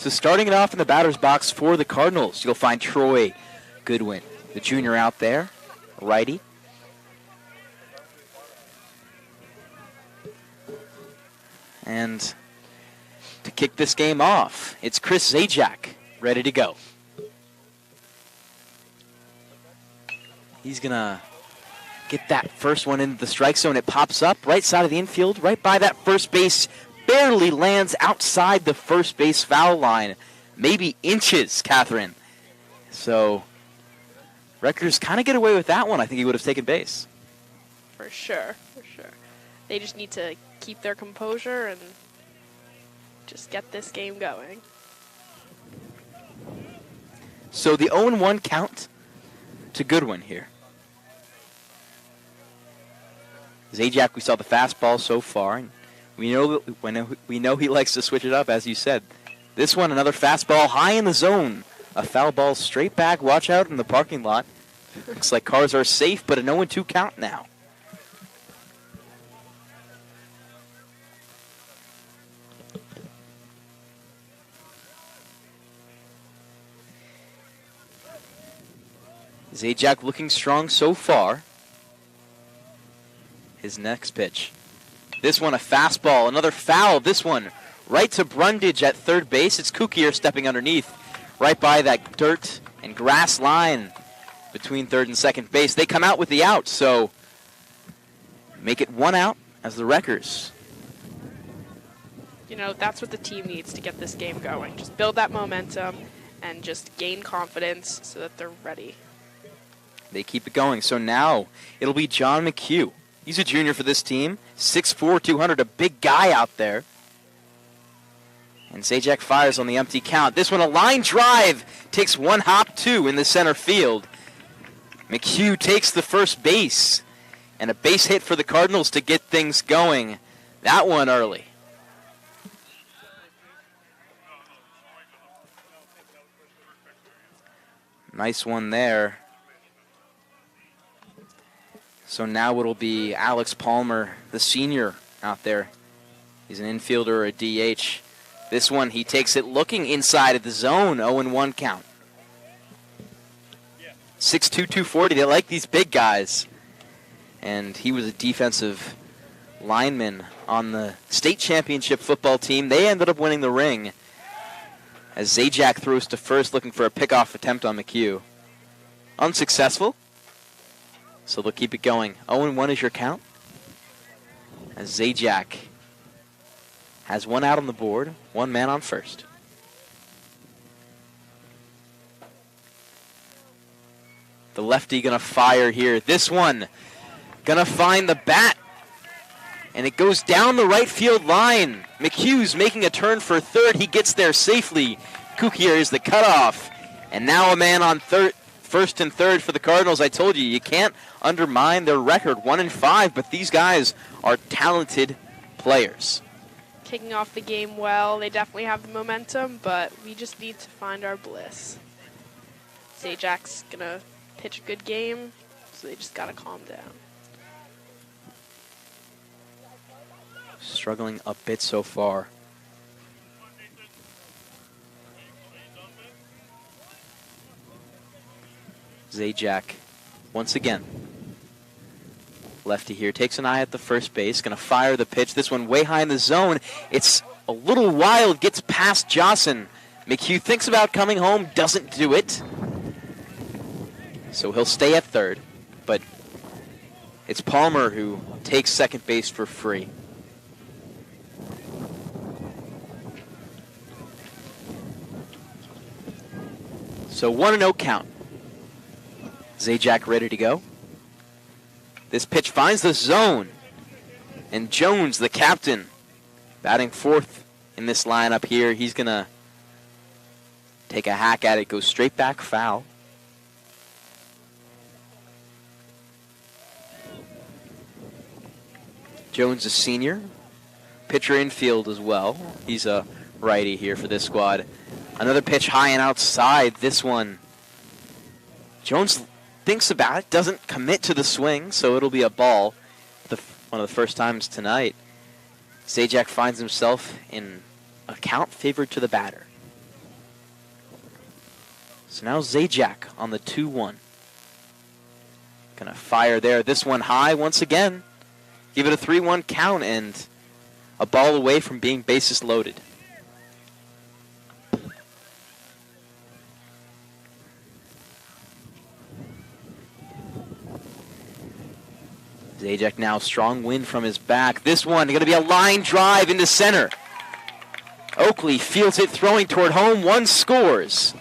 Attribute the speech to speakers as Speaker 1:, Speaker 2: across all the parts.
Speaker 1: So starting it off in the batter's box for the Cardinals, you'll find Troy Goodwin, the junior out there, righty. And to kick this game off, it's Chris Zajac ready to go. He's going to get that first one into the strike zone. It pops up right side of the infield, right by that first base. Barely lands outside the first base foul line. Maybe inches, Catherine. So Rutgers kind of get away with that one. I think he would have taken base.
Speaker 2: For sure, for sure. They just need to keep their composure and just get this game going.
Speaker 1: So the 0-1 count to Goodwin here. Zajac, we saw the fastball so far. And we know he likes to switch it up, as you said. This one, another fastball high in the zone. A foul ball straight back. Watch out in the parking lot. Looks like cars are safe, but an 0-2 count now. Zajac looking strong so far. His next pitch. This one a fastball, another foul. This one right to Brundage at third base. It's Kukier stepping underneath, right by that dirt and grass line between third and second base. They come out with the out, so make it one out as the Wreckers.
Speaker 2: You know, that's what the team needs to get this game going. Just build that momentum and just gain confidence so that they're ready.
Speaker 1: They keep it going. So now it'll be John McHugh. He's a junior for this team. 6'4", 200, a big guy out there. And Zajac fires on the empty count. This one a line drive. Takes one hop, two in the center field. McHugh takes the first base. And a base hit for the Cardinals to get things going. That one early. Nice one there. So now it'll be Alex Palmer, the senior out there. He's an infielder or a DH. This one, he takes it looking inside of the zone, 0-1 count. 6'2", 240, they like these big guys. And he was a defensive lineman on the state championship football team. They ended up winning the ring as Zajac throws to first looking for a pickoff attempt on McHugh. Unsuccessful. So they'll keep it going. 0-1 is your count. As Zajac has one out on the board, one man on first. The lefty gonna fire here. This one gonna find the bat. And it goes down the right field line. McHugh's making a turn for third. He gets there safely. Kukier is the cutoff. And now a man on first and third for the Cardinals. I told you can't undermine their record, 1-5, but these guys are talented players.
Speaker 2: Kicking off the game well. They definitely have the momentum, but we just need to find our bliss. Zajac's going to pitch a good game, so they just got to calm down.
Speaker 1: Struggling a bit so far. Zajac, once again. Lefty here, takes an eye at the first base, going to fire the pitch. This one way high in the zone. It's a little wild, gets past Johnson. McHugh thinks about coming home, doesn't do it. So he'll stay at third, but it's Palmer who takes second base for free. So 1-0 count. Zajac ready to go. This pitch finds the zone. And Jones, the captain, batting fourth in this lineup here. He's going to take a hack at it, goes straight back foul. Jones, a senior. Pitcher infield as well. He's a righty here for this squad. Another pitch high and outside. This one, Jones thinks about it, doesn't commit to the swing, so it'll be a ball. One of the first times tonight. Zajac finds himself in a count favored to the batter. So now Zajac on the 2-1. Gonna fire there. This one high once again. Give it a 3-1 count and a ball away from being bases loaded. Zajac now, strong wind from his back. This one going to be a line drive into center. Oakley fields it, throwing toward home. One scores.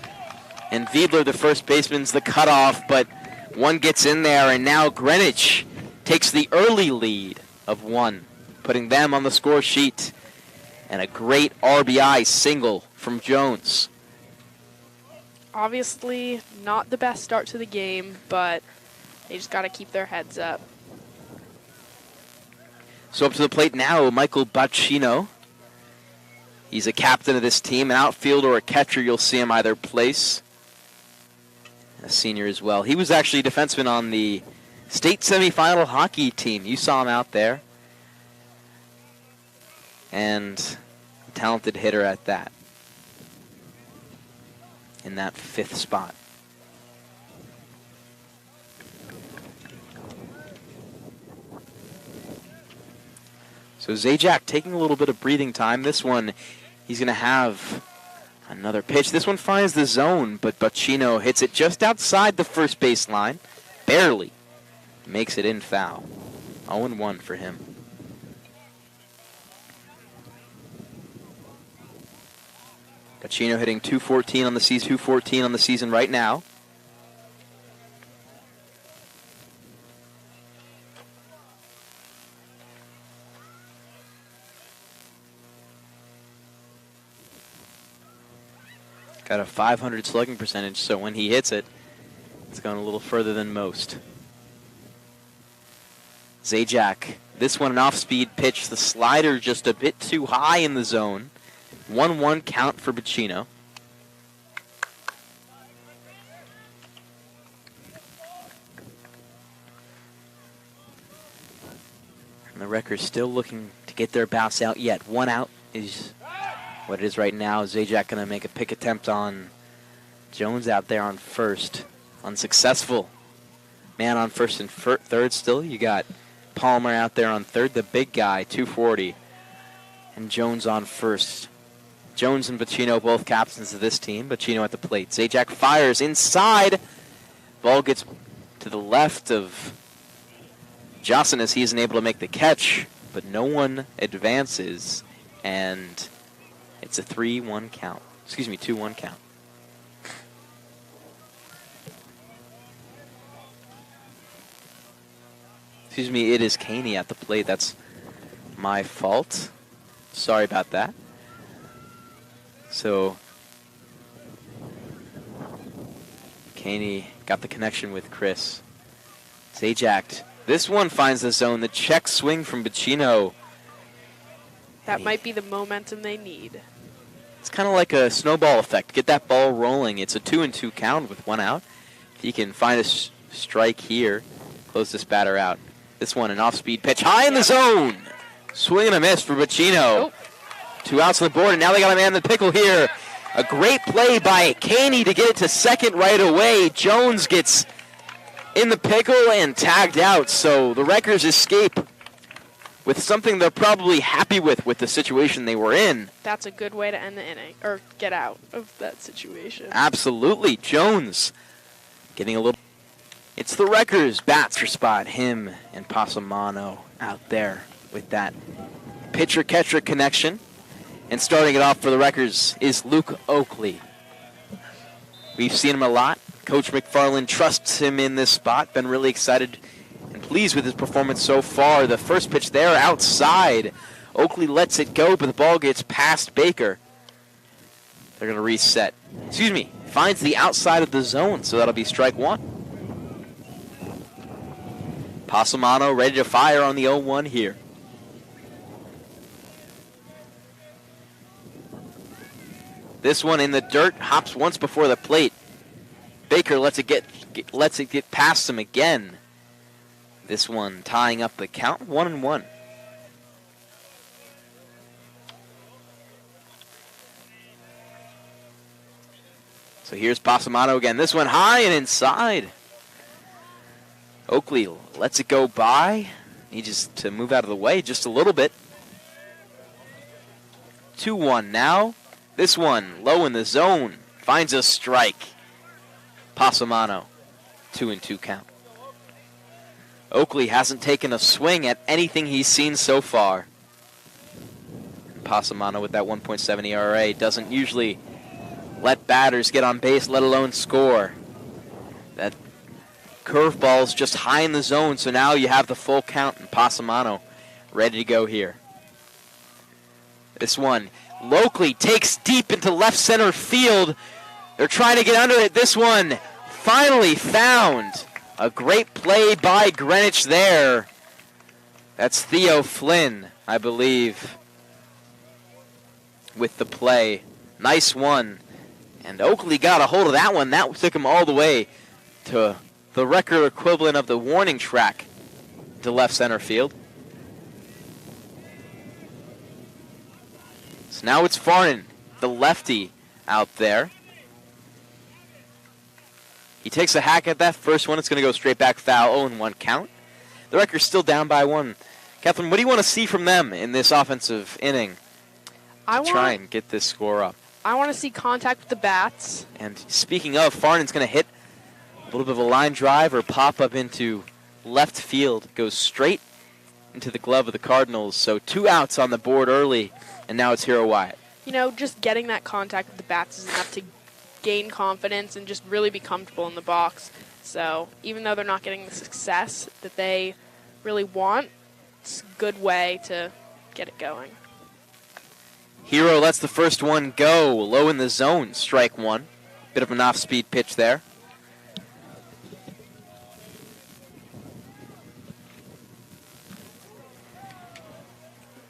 Speaker 1: And Wiedler, the first baseman's the cutoff, but one gets in there, and now Greenwich takes the early lead of 1, putting them on the score sheet. And a great RBI single from Jones.
Speaker 2: Obviously, not the best start to the game, but they just got to keep their heads up.
Speaker 1: So up to the plate now, Michael Bacchino. He's a captain of this team, an outfielder or a catcher. You'll see him either place. A senior as well. He was actually a defenseman on the state semifinal hockey team. You saw him out there. And a talented hitter at that. In that 5th spot. So Zajac taking a little bit of breathing time. This one, he's going to have another pitch. This one finds the zone, but Bacchino hits it just outside the first base line. Barely. Makes it in foul. 0-1 for him. Bacchino hitting .214 on the season, .214 on the season right now. Got a .500 slugging percentage, so when he hits it, it's going a little further than most. Zajac, this one an off-speed pitch. The slider just a bit too high in the zone. 1-1 count for Bacchino. And the Wreckers still looking to get their bats out yet. 1 out is what it is right now. Zajac going to make a pick attempt on Jones out there on first. Unsuccessful. Man on first and third still. You got Palmer out there on third, the big guy, 240. And Jones on first. Jones and Bacchino both captains of this team. Bacchino at the plate. Zajac fires inside. Ball gets to the left of Jocelyn as he isn't able to make the catch, but no one advances, and it's a 3-1 count. Excuse me, 2-1 count. Excuse me, it is Caney at the plate. That's my fault. Sorry about that. So, Caney got the connection with Chris. Zajac. This one finds the zone. The check swing from Bacchino.
Speaker 2: That might be the momentum they need.
Speaker 1: It's kind of like a snowball effect. Get that ball rolling. It's a 2-2 count with 1 out. If he can find a strike here, close this batter out. This one, an off-speed pitch high in the zone. Swing and a miss for Bacchino.
Speaker 2: Nope.
Speaker 1: 2 outs on the board, and now they got a man in the pickle here. A great play by Caney to get it to second right away. Jones gets in the pickle and tagged out, so the Wreckers escape with something they're probably happy with the situation they were in.
Speaker 2: That's a good way to end the inning, or get out of that situation.
Speaker 1: Absolutely. Jones getting a little... It's the Wreckers' bats for spot. Him and Passamano out there with that pitcher-catcher connection. And starting it off for the Wreckers is Luke Oakley. We've seen him a lot. Coach McFarland trusts him in this spot. Been really excited and pleased with his performance so far. The first pitch there outside. Oakley lets it go, but the ball gets past Baker. They're going to reset. Excuse me. Finds the outside of the zone, so that'll be strike 1. Passamano ready to fire on the 0-1 here. This one in the dirt, hops once before the plate. Baker lets it get past him again. This one tying up the count, 1-1. So here's Passamano again. This one high and inside. Oakley lets it go by. He just to move out of the way just a little bit. 2-1 now. This one low in the zone. Finds a strike. Passamano. 2-2 count. Oakley hasn't taken a swing at anything he's seen so far. Passamano with that 1.7 ERA doesn't usually let batters get on base, let alone score. That curveball's just high in the zone, so now you have the full count, and Passamano ready to go here. This one locally takes deep into left center field. They're trying to get under it. This one finally found. A great play by Greenwich there. That's Theo Flynn, I believe, with the play. Nice one. And Oakley got a hold of that one. That took him all the way to the record equivalent of the warning track to left center field. So now it's Farnan, the lefty, out there. He takes a hack at that first one. It's going to go straight back foul, 0-1 count. The record's still down by one. Kathleen, what do you want to see from them in this offensive inning to try and get this score up?
Speaker 2: I want to see contact with the bats.
Speaker 1: And speaking of, Farnan's going to hit a little bit of a line drive or pop up into left field. Goes straight into the glove of the Cardinals. So 2 outs on the board early, and now it's Hero Wyatt.
Speaker 2: You know, just getting that contact with the bats is enough to gain confidence and just really be comfortable in the box. So even though they're not getting the success that they really want, it's a good way to get it going.
Speaker 1: Hero lets the first one go, low in the zone, strike one. Bit of an off-speed pitch there.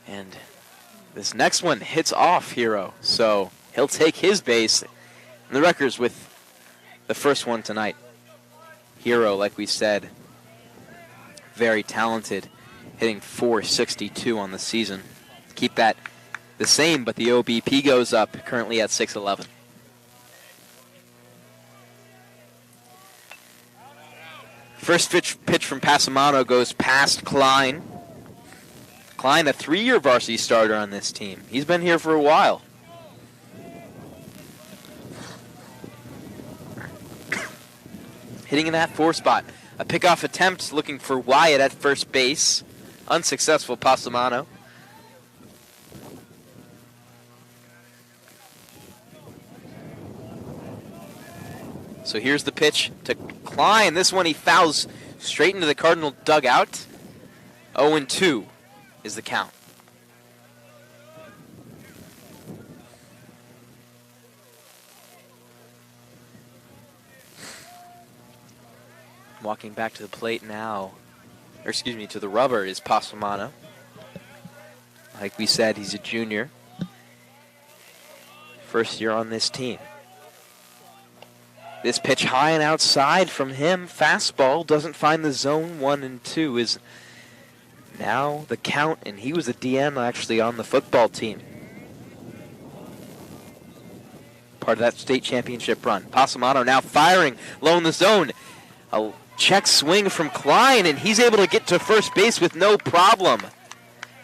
Speaker 1: And this next one hits off Hero, so he'll take his base. And the Wreckers with the first one tonight. Hero, like we said, very talented, hitting .462 on the season. Keep that the same, but the OBP goes up, currently at 611. First pitch from Passamano goes past Klein. Klein, a 3-year varsity starter on this team. He's been here for a while. Hitting in that 4 spot. A pickoff attempt looking for Wyatt at first base. Unsuccessful, Passamano. So here's the pitch to Klein. This one he fouls straight into the Cardinal dugout. 0-2 is the count. Walking back to the plate now, or excuse me, to the rubber is Passamano. Like we said, he's a junior. First year on this team. This pitch high and outside from him. Fastball doesn't find the zone. 1-2 is now the count, and he was a DN actually on the football team. Part of that state championship run. Passamano now firing low in the zone. A check swing from Klein, and he's able to get to first base with no problem.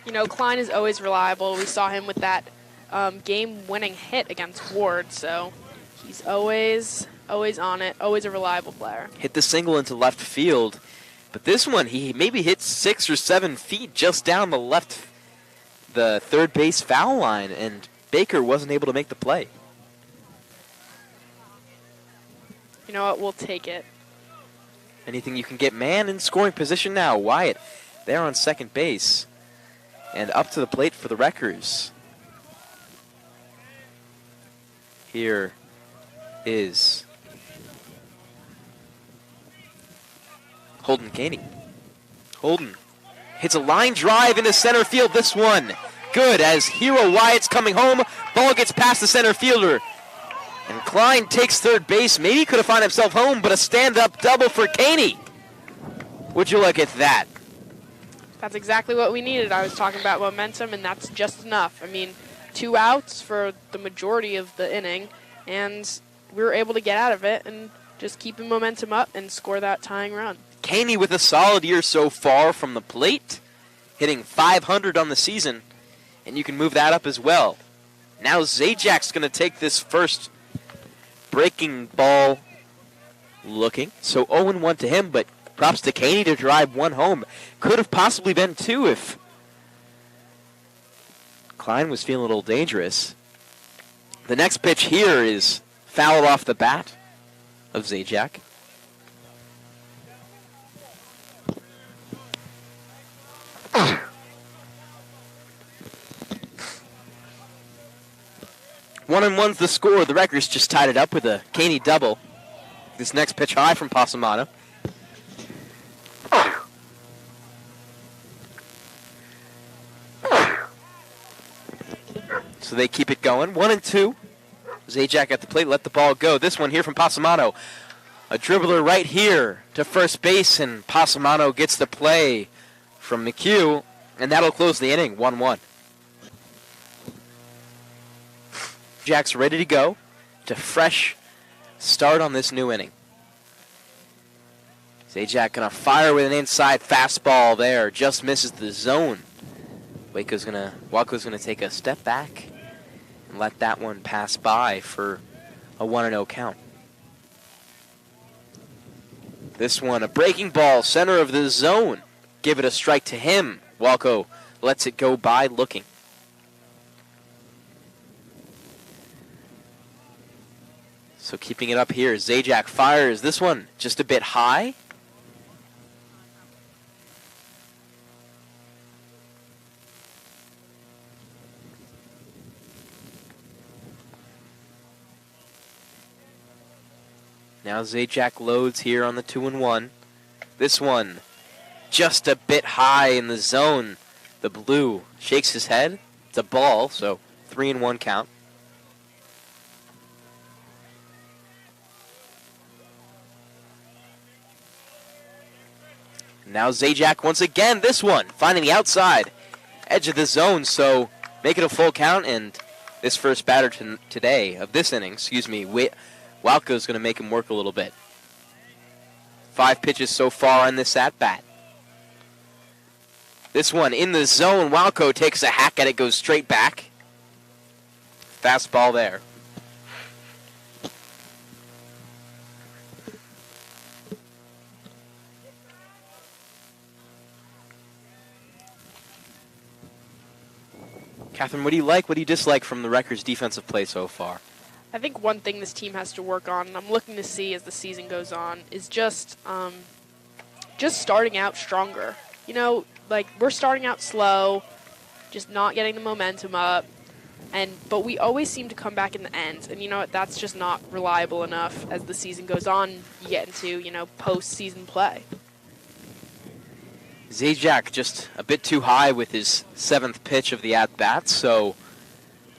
Speaker 2: You know, Klein is always reliable. We saw him with that game-winning hit against Ward, so he's always on it, always a reliable player.
Speaker 1: Hit the single into left field, but this one he maybe hit 6 or 7 feet just down the third base foul line, and Baker wasn't able to make the play.
Speaker 2: You know what? We'll take it.
Speaker 1: Anything you can get man in scoring position now. Wyatt there on second base. And up to the plate for the Wreckers. Here is Holden Caney. Holden hits a line drive into center field. This one good as Hero Wyatt's coming home. Ball gets past the center fielder. And Klein takes third base. Maybe he could have found himself home, but a stand-up double for Caney. Would you look at that?
Speaker 2: That's exactly what we needed. I was talking about momentum, and that's just enough. I mean, 2 outs for the majority of the inning, and we were able to get out of it and just keep the momentum up and score that tying run.
Speaker 1: Caney with a solid year so far from the plate, hitting .500 on the season, and you can move that up as well. Now Zajak's going to take this first breaking ball looking. So 0-1 to him, but props to Caney to drive one home. Could have possibly been two if Klein was feeling a little dangerous. The next pitch here is fouled off the bat of Zajac. One and one's the score. The Wreckers just tied it up with a Caney double. This next pitch high from Passamano. So they keep it going. 1-2. Zajac at the plate, let the ball go. This one here from Passamano. A dribbler right here to first base, and Passamano gets the play from McHugh, and that'll close the inning, 1-1. Jack's ready to go to fresh start on this new inning. Zajac gonna fire with an inside fastball there, just misses the zone. Waco's gonna take a step back and let that one pass by for a 1-0 count. This one, a breaking ball, center of the zone. Give it a strike to him. Waco lets it go by looking. So keeping it up here, Zajac fires. This one just a bit high. Now Zajac loads here on the 2-1. This one just a bit high in the zone. The blue shakes his head. It's a ball, so 3-1 count. Now Zajac once again, this one, finding the outside edge of the zone, so make it a full count, and this first batter today, of this inning, Walco's going to make him work a little bit. 5 pitches so far on this at-bat. This one in the zone, Walco takes a hack at it, goes straight back. Fastball there. Catherine, what do you like, what do you dislike from the Wreckers' defensive play so far?
Speaker 2: I think one thing this team has to work on, and I'm looking to see as the season goes on, is just starting out stronger. You know, like, we're starting out slow, just not getting the momentum up, but we always seem to come back in the end. And you know what, that's just not reliable enough as the season goes on. You get into, post-season play.
Speaker 1: Zajac just a bit too high with his 7th pitch of the at-bat, so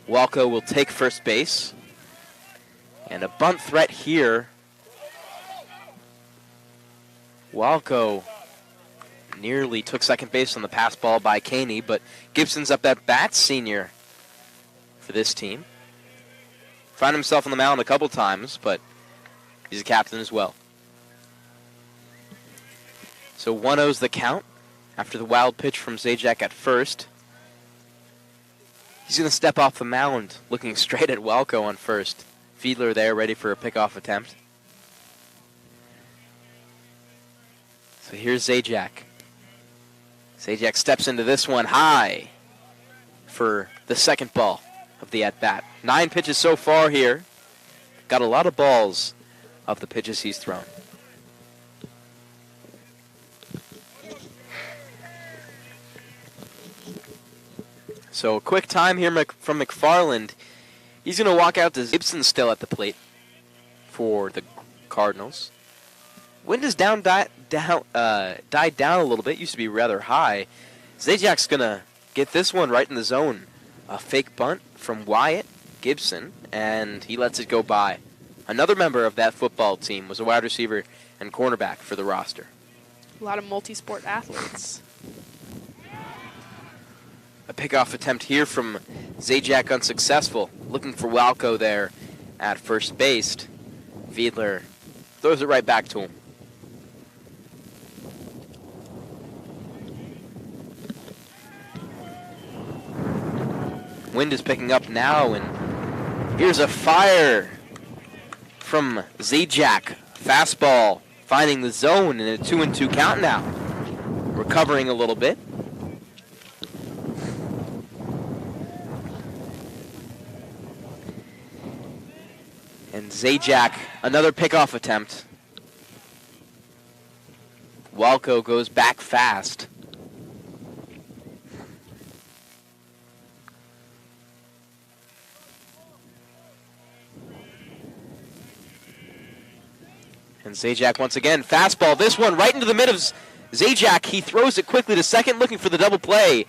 Speaker 1: Walco will take first base. And a bunt threat here. Walco nearly took second base on the pass ball by Caney, but Gibson's up at bat, senior, for this team. Found himself on the mound a couple times, but he's a captain as well. So 1-0's the count after the wild pitch from Zajac at first. He's going to step off the mound, looking straight at Walco on first. Fiedler there, ready for a pickoff attempt. So here's Zajac. Zajac steps into this one high for the second ball of the at-bat. 9 pitches so far here. Got a lot of balls of the pitches he's thrown. So a quick time here from McFarland. He's going to walk out to Gibson still at the plate for the Cardinals. Wind has died down a little bit. Used to be rather high. Zajac's going to get this one right in the zone. A fake bunt from Wyatt Gibson, and he lets it go by. Another member of that football team was a wide receiver and cornerback for the roster.
Speaker 2: A lot of multi-sport athletes.
Speaker 1: A pickoff attempt here from Zajac unsuccessful. Looking for Walco there at first base. Fiedler throws it right back to him. Wind is picking up now, and here's a fire from Zajac. Fastball finding the zone, and a 2-2 count now. Recovering a little bit. And Zajac, another pickoff attempt. Walco goes back fast. And Zajac once again, fastball. This one right into the mid of Zajac. He throws it quickly to second, looking for the double play.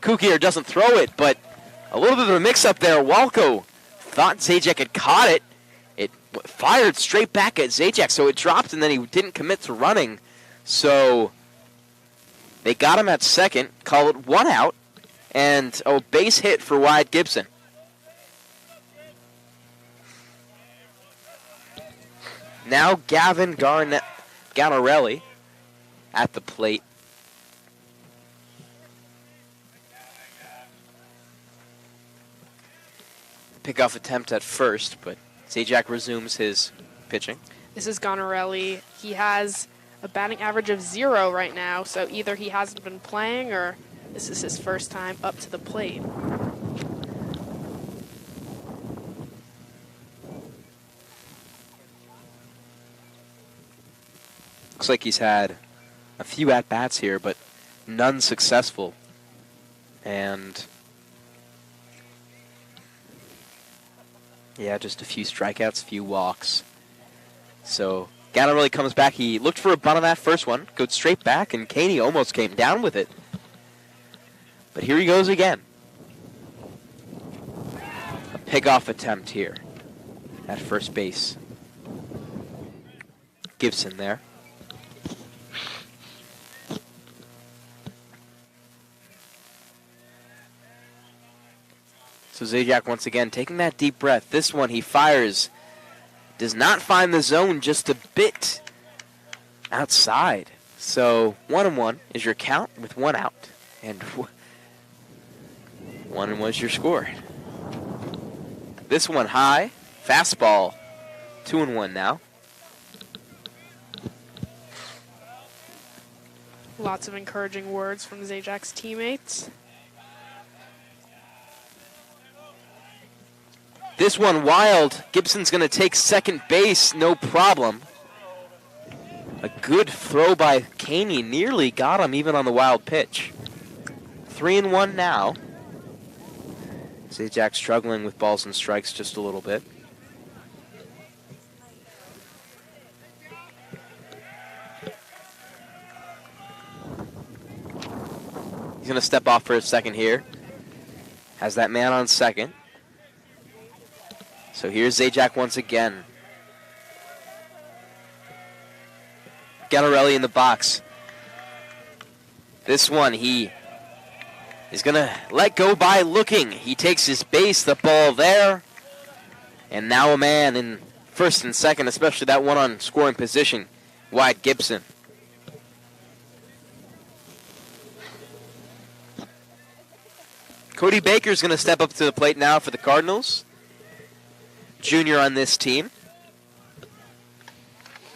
Speaker 1: Kukier doesn't throw it, but a little bit of a mix-up there. Walco thought Zajac had caught it. It fired straight back at Zajac, so it dropped, and then he didn't commit to running. So they got him at second, call it 1 out, and a base hit for Wyatt Gibson. Now Gavin Ganarelli at the plate. Pickoff attempt at first, but Zajac resumes his pitching.
Speaker 2: This is Ganarelli. He has a batting average of 0 right now, so either he hasn't been playing or this is his first time up to the plate.
Speaker 1: Looks like he's had a few at-bats here, but none successful. And yeah, just a few strikeouts, a few walks. So Ganarelli comes back. He looked for a bunt on that first one, goes straight back, and Caney almost came down with it. But here he goes again. A pickoff attempt here at first base. Gibson there. So Zajac once again taking that deep breath. This one he fires. Does not find the zone, just a bit outside. So 1-1 is your count with 1 out. And 1-1 is your score. This one high. Fastball. 2-1 now.
Speaker 2: Lots of encouraging words from Zajac's teammates.
Speaker 1: This one wild. Gibson's going to take second base, no problem. A good throw by Caney. Nearly got him even on the wild pitch. 3-1 now. Zajac struggling with balls and strikes just a little bit. He's going to step off for a second here. Has that man on second. So here's Zajac once again. Ganarelli in the box. This one he is going to let go by looking. He takes his base, the ball there. And now a man in first and second, especially that one on scoring position, Wyatt Gibson. Cody Baker's going to step up to the plate now for the Cardinals. Junior on this team.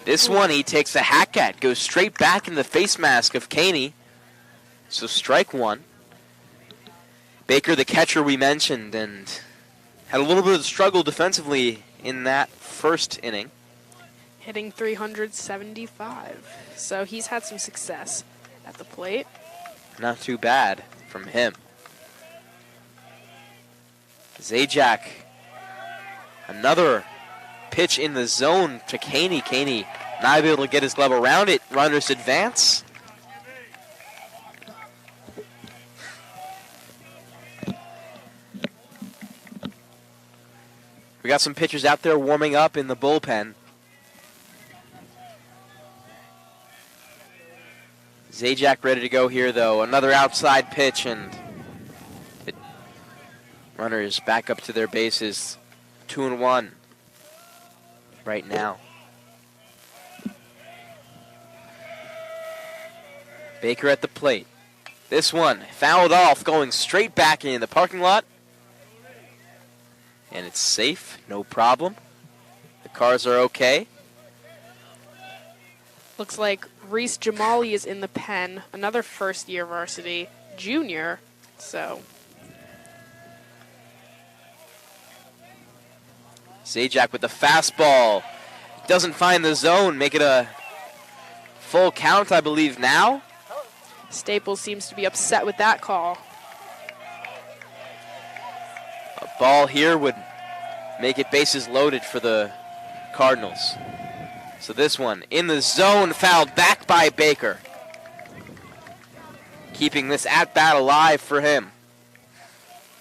Speaker 1: This one he takes a hack at, goes straight back in the face mask of Caney. So strike 1. Baker, the catcher we mentioned, and had a little bit of struggle defensively in that first inning.
Speaker 2: Hitting 375. So he's had some success at the plate.
Speaker 1: Not too bad from him. Zajac. Another pitch in the zone to Caney. Caney not able to get his glove around it. Runners advance. We got some pitchers out there warming up in the bullpen. Zajac ready to go here, though. Another outside pitch, and runners back up to their bases. 2-1 right now. Baker at the plate. This one fouled off, going straight back in the parking lot. And it's safe, no problem. The cars are okay.
Speaker 2: Looks like Reese Jamali is in the pen, another first-year varsity junior, so.
Speaker 1: Zajac with the fastball. Doesn't find the zone, make it a full count, I believe, now.
Speaker 2: Staples seems to be upset with that call.
Speaker 1: A ball here would make it bases loaded for the Cardinals. So this one in the zone, fouled back by Baker. Keeping this at-bat alive for him.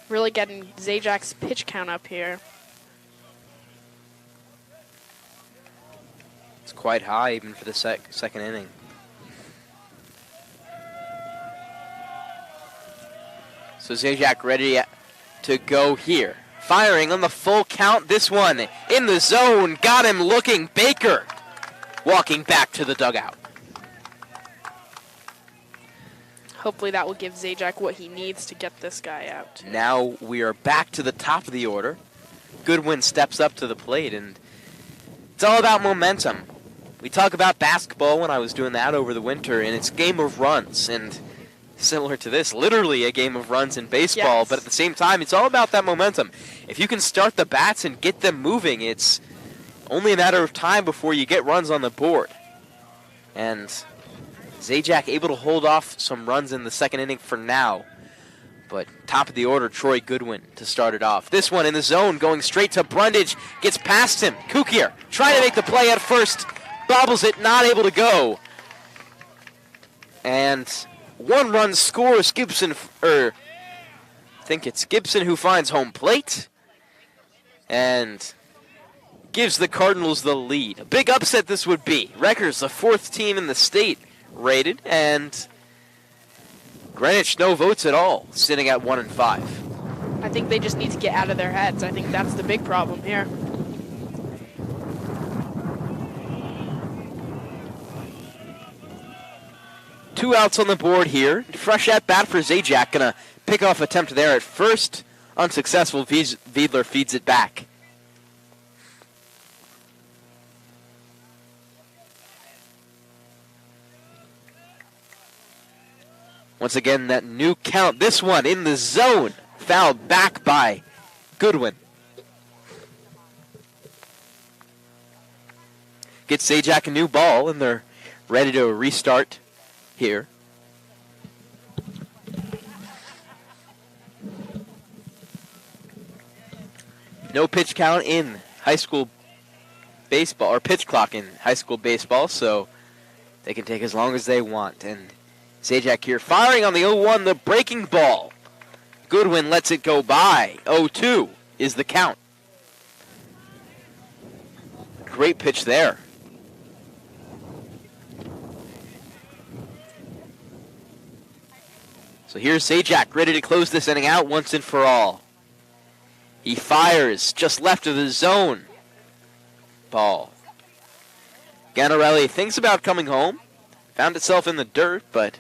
Speaker 2: Really getting Zajac's pitch count up here.
Speaker 1: It's quite high even for the second inning. So Zajac ready to go here. Firing on the full count. This one in the zone. Got him looking. Baker walking back to the dugout.
Speaker 2: Hopefully that will give Zajac what he needs to get this guy out.
Speaker 1: Now we are back to the top of the order. Goodwin steps up to the plate, and it's all about momentum. We talk about basketball when I was doing that over the winter, and it's game of runs, and similar to this, literally a game of runs in baseball,
Speaker 2: yes.
Speaker 1: But at the same time, it's all about that momentum. If you can start the bats and get them moving, it's only a matter of time before you get runs on the board. And Zajac able to hold off some runs in the second inning for now. But top of the order, Troy Goodwin to start it off. This one in the zone, going straight to Brundage, gets past him. Kukier trying to make the play at first, bobbles it, not able to go. And one run scores. Gibson, I think it's Gibson who finds home plate and gives the Cardinals the lead. A big upset this would be. Rutgers, the fourth team in the state rated, and Greenwich no votes at all, sitting at 1-5.
Speaker 2: I think they just need to get out of their heads. I think that's the big problem here.
Speaker 1: Two outs on the board here. Fresh at bat for Zajac. Gonna pick off attempt there at first. Unsuccessful. Wiedler feeds it back. Once again, that new count. This one in the zone. Fouled back by Goodwin. Gets Zajac a new ball, and they're ready to restart here. No pitch count in high school baseball, or pitch clock in high school baseball, so they can take as long as they want. And Zajac here firing on the 0-1, the breaking ball. Goodwin lets it go by. 0-2 is the count. Great pitch there. So here's Zajac ready to close this inning out once and for all. He fires just left of the zone. Ball. Ganarelli thinks about coming home. Found itself in the dirt, but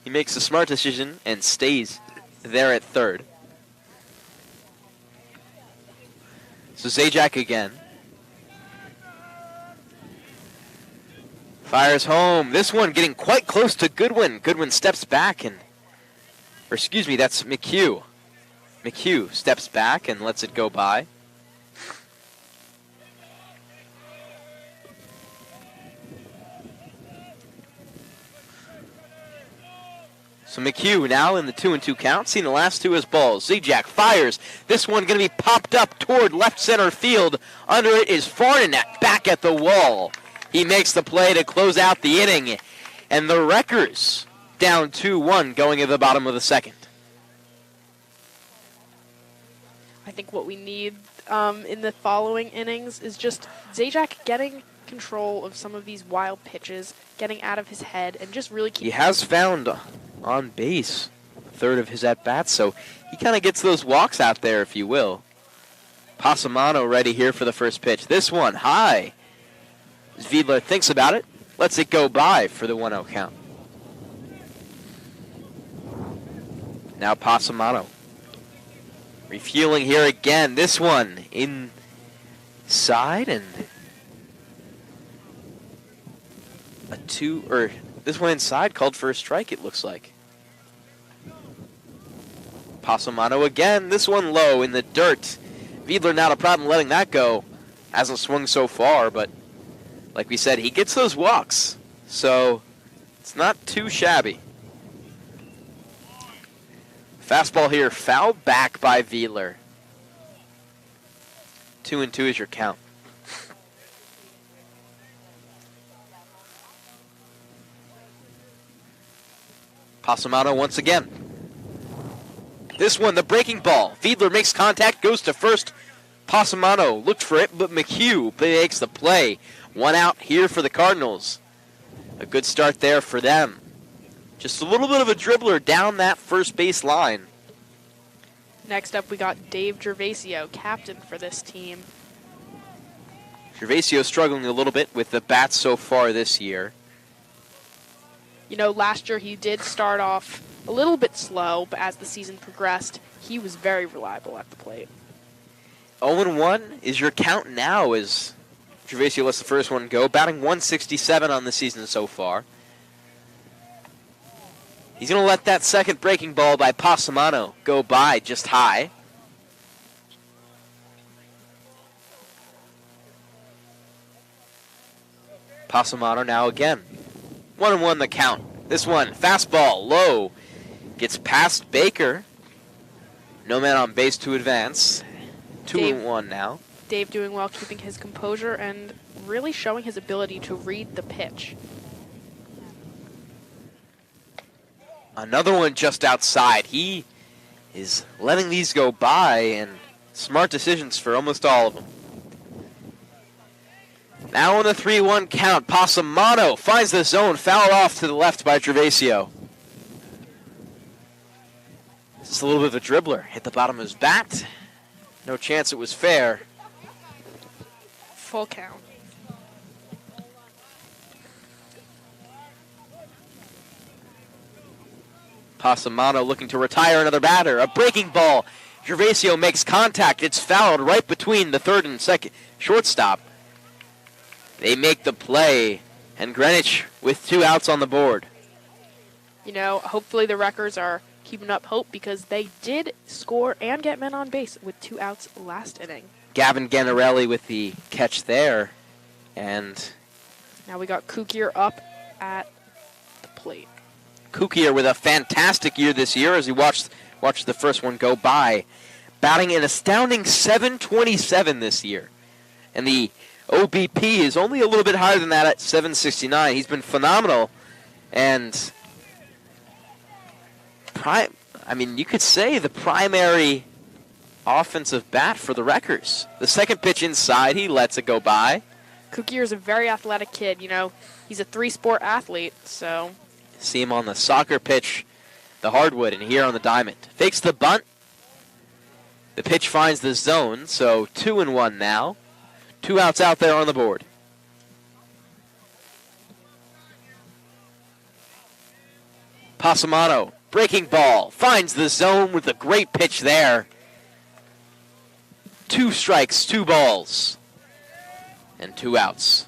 Speaker 1: he makes a smart decision and stays there at third. So Zajac again. Fires home. This one getting quite close to Goodwin. Goodwin steps back and, or excuse me, that's McHugh. McHugh steps back and lets it go by. So McHugh now in the 2-2 count, seeing the last two as balls. Zajac fires. This one going to be popped up toward left center field. Under it is Farnanet back at the wall. He makes the play to close out the inning. And the Wreckers down 2-1 going at the bottom of the second.
Speaker 2: I think what we need in the following innings is just Zajac getting control of some of these wild pitches, getting out of his head, and just really keep...
Speaker 1: He has found on base a third of his at-bats, so he kind of gets those walks out there, if you will. Passamano ready here for the first pitch. This one high. As Wiedler thinks about it, lets it go by for the 1-0 count. Now Pasamato. Refueling here again. This one inside and this one inside called for a strike, it looks like. Pasamato again. This one low in the dirt. Wiedler not a problem letting that go. Hasn't swung so far, but like we said, he gets those walks. So it's not too shabby. Fastball here, fouled back by Wiedler. 2-2 is your count. Pasamato once again. This one, the breaking ball. Wiedler makes contact, goes to first. Pasamato looked for it, but McHugh makes the play. 1 out here for the Cardinals. A good start there for them. Just a little bit of a dribbler down that first base line.
Speaker 2: Next up, we got Dave Gervasio, captain for this team.
Speaker 1: Gervasio struggling a little bit with the bats so far this year.
Speaker 2: You know, last year he did start off a little bit slow, but as the season progressed, he was very reliable at the plate.
Speaker 1: 0-1 is your count now as Gervasio lets the first one go. Batting .167 on the season so far. He's going to let that second breaking ball by Pasamato go by just high. Pasamato now again. 1-1 the count. This one, fastball, low. Gets past Baker. No man on base to advance. 2-1 now.
Speaker 2: Dave doing well, keeping his composure and really showing his ability to read the pitch.
Speaker 1: Another one just outside. He is letting these go by, and smart decisions for almost all of them. Now on the 3-1 count, Pasamato finds the zone, fouled off to the left by Gervasio. This is a little bit of a dribbler. Hit the bottom of his bat. No chance it was fair.
Speaker 2: Full count.
Speaker 1: Pasamato looking to retire another batter. A breaking ball. Gervasio makes contact. It's fouled right between the third and second shortstop. They make the play, and Greenwich with 2 outs on the board.
Speaker 2: You know, hopefully the Wreckers are keeping up hope because they did score and get men on base with 2 outs last inning.
Speaker 1: Gavin Ganarelli with the catch there, and
Speaker 2: now we got Kukier up at the plate.
Speaker 1: Kukier with a fantastic year this year as he watched the first one go by. Batting an astounding .727 this year. And the OBP is only a little bit higher than that at .769. He's been phenomenal. And you could say the primary offensive bat for the Wreckers. The second pitch inside, he lets it go by.
Speaker 2: Kukier is a very athletic kid. You know, he's a 3-sport athlete, so...
Speaker 1: See him on the soccer pitch, the hardwood, and here on the diamond. Fakes the bunt. The pitch finds the zone, so 2-1 now. 2 outs out there on the board. Pasamato, breaking ball, finds the zone with a great pitch there. 2 strikes, 2 balls, and 2 outs.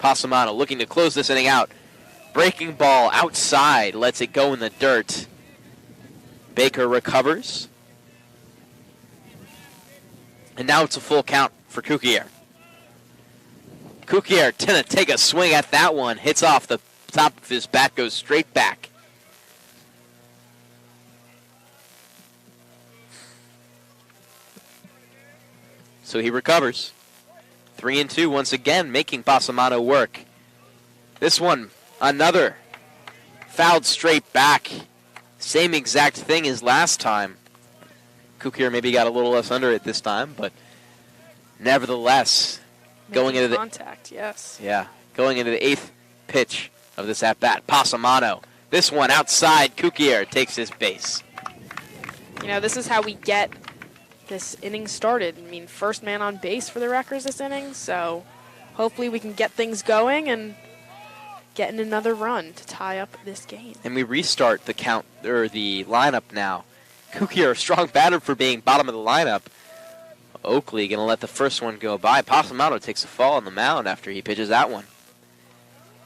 Speaker 1: Pasamato looking to close this inning out. Breaking ball outside, lets it go in the dirt. Baker recovers. And now it's a full count for Kukier. Kukier to take a swing at that one. Hits off the top of his bat, goes straight back. So he recovers. 3-2 once again, making Pasamato work. This one, another fouled straight back. Same exact thing as last time. Kukier maybe got a little less under it this time, but nevertheless, going into
Speaker 2: contact, yes.
Speaker 1: Yeah, going into the 8th pitch of this at-bat. Pasamato. This one outside. Kukier takes his base.
Speaker 2: You know, this is how we get this inning started. I mean, first man on base for the Wreckers this inning, so hopefully we can get things going and getting another run to tie up this game.
Speaker 1: And we restart the count, or the lineup now. Kukier, a strong batter for being bottom of the lineup. Oakley going to let the first one go by. Pasamato takes a fall on the mound after he pitches that one.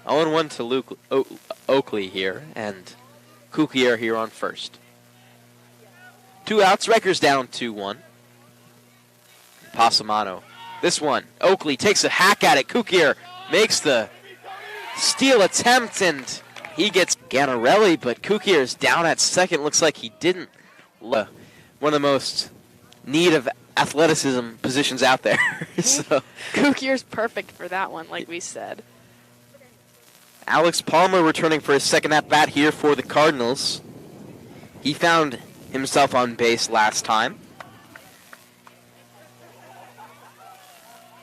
Speaker 1: 0-1 to Oakley here, and Kukier here on first. 2 outs, Rikers down 2-1. Pasamato. This one, Oakley takes a hack at it. Kukier makes the steal attempt, and he gets Ganarelli, but Kukier is down at second. Looks like he didn't. One of the most need of athleticism positions out there. So
Speaker 2: Kukier's perfect for that one, like we said.
Speaker 1: Alex Palmer returning for his second at-bat here for the Cardinals. He found himself on base last time.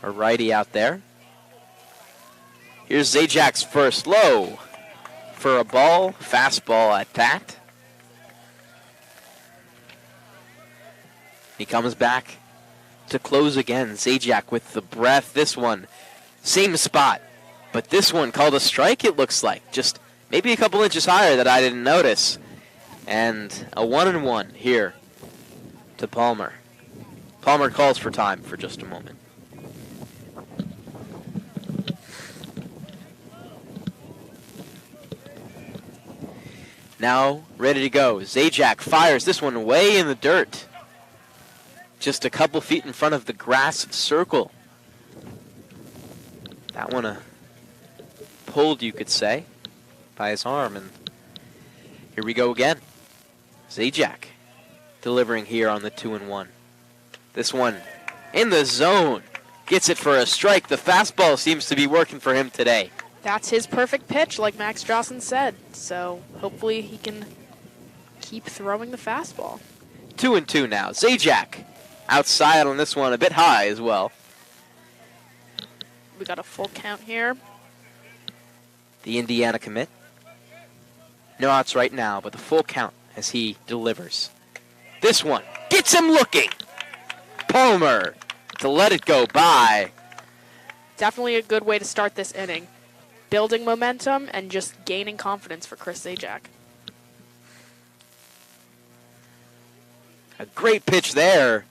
Speaker 1: A righty out there. Here's Zajak's first, low for a ball, fastball at that. He comes back to close again. Zajac with the breath. This one, same spot, but this one called a strike, it looks like. Just maybe a couple inches higher that I didn't notice. And a 1-1 here to Palmer. Palmer calls for time for just a moment. Now ready to go. Zajac fires this one way in the dirt. Just a couple feet in front of the grass circle. That one pulled, you could say, by his arm. And here we go again. Zajac delivering here on the 2-1. This one in the zone. Gets it for a strike. The fastball seems to be working for him today.
Speaker 2: That's his perfect pitch, like Max Drawson said. So hopefully he can keep throwing the fastball.
Speaker 1: 2-2 now. Zajac outside on this one, a bit high as well.
Speaker 2: We got a full count here.
Speaker 1: The Indiana commit. No outs right now, but the full count as he delivers. This one gets him looking. Palmer to let it go by.
Speaker 2: Definitely a good way to start this inning. Building momentum and just gaining confidence for Chris Zajac.
Speaker 1: A great pitch there.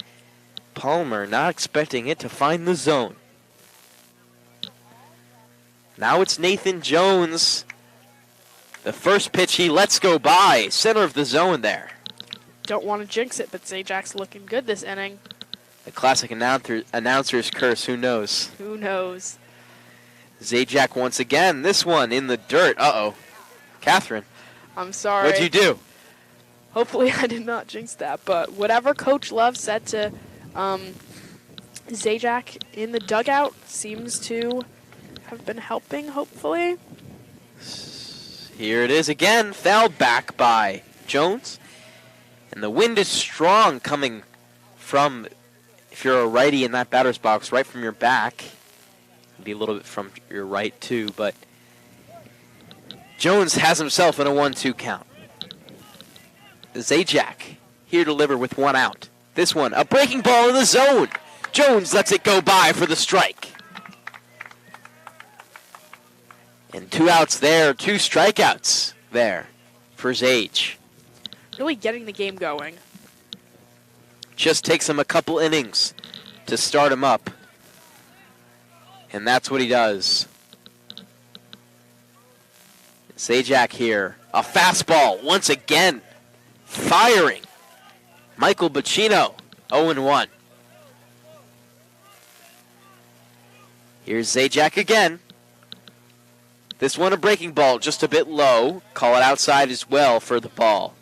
Speaker 1: Palmer not expecting it to find the zone. Now it's Nathan Jones. The first pitch he lets go by. Center of the zone there.
Speaker 2: Don't want to jinx it, but Zajac's looking good this inning.
Speaker 1: The classic announcer's curse. Who knows?
Speaker 2: Who knows?
Speaker 1: Zajac once again. This one in the dirt. Uh-oh. Catherine.
Speaker 2: I'm sorry.
Speaker 1: What'd you do?
Speaker 2: Hopefully I did not jinx that, but whatever Coach Love said to Zajac in the dugout seems to have been helping, hopefully.
Speaker 1: Here it is again. Fouled back by Jones. And the wind is strong coming from, if you're a righty in that batter's box, right from your back. Be a little bit from your right too, but Jones has himself in a 1-2 count. Zajac here to deliver with 1 out. This one, a breaking ball in the zone. Jones lets it go by for the strike. And 2 outs there, 2 strikeouts there for Zage.
Speaker 2: Really getting the game going.
Speaker 1: Just takes him a couple innings to start him up. And that's what he does. Zajac here. A fastball once again. Firing. Michael Bacino, 0-1. Here's Zajac again. This one a breaking ball, just a bit low. Call it outside as well for the ball.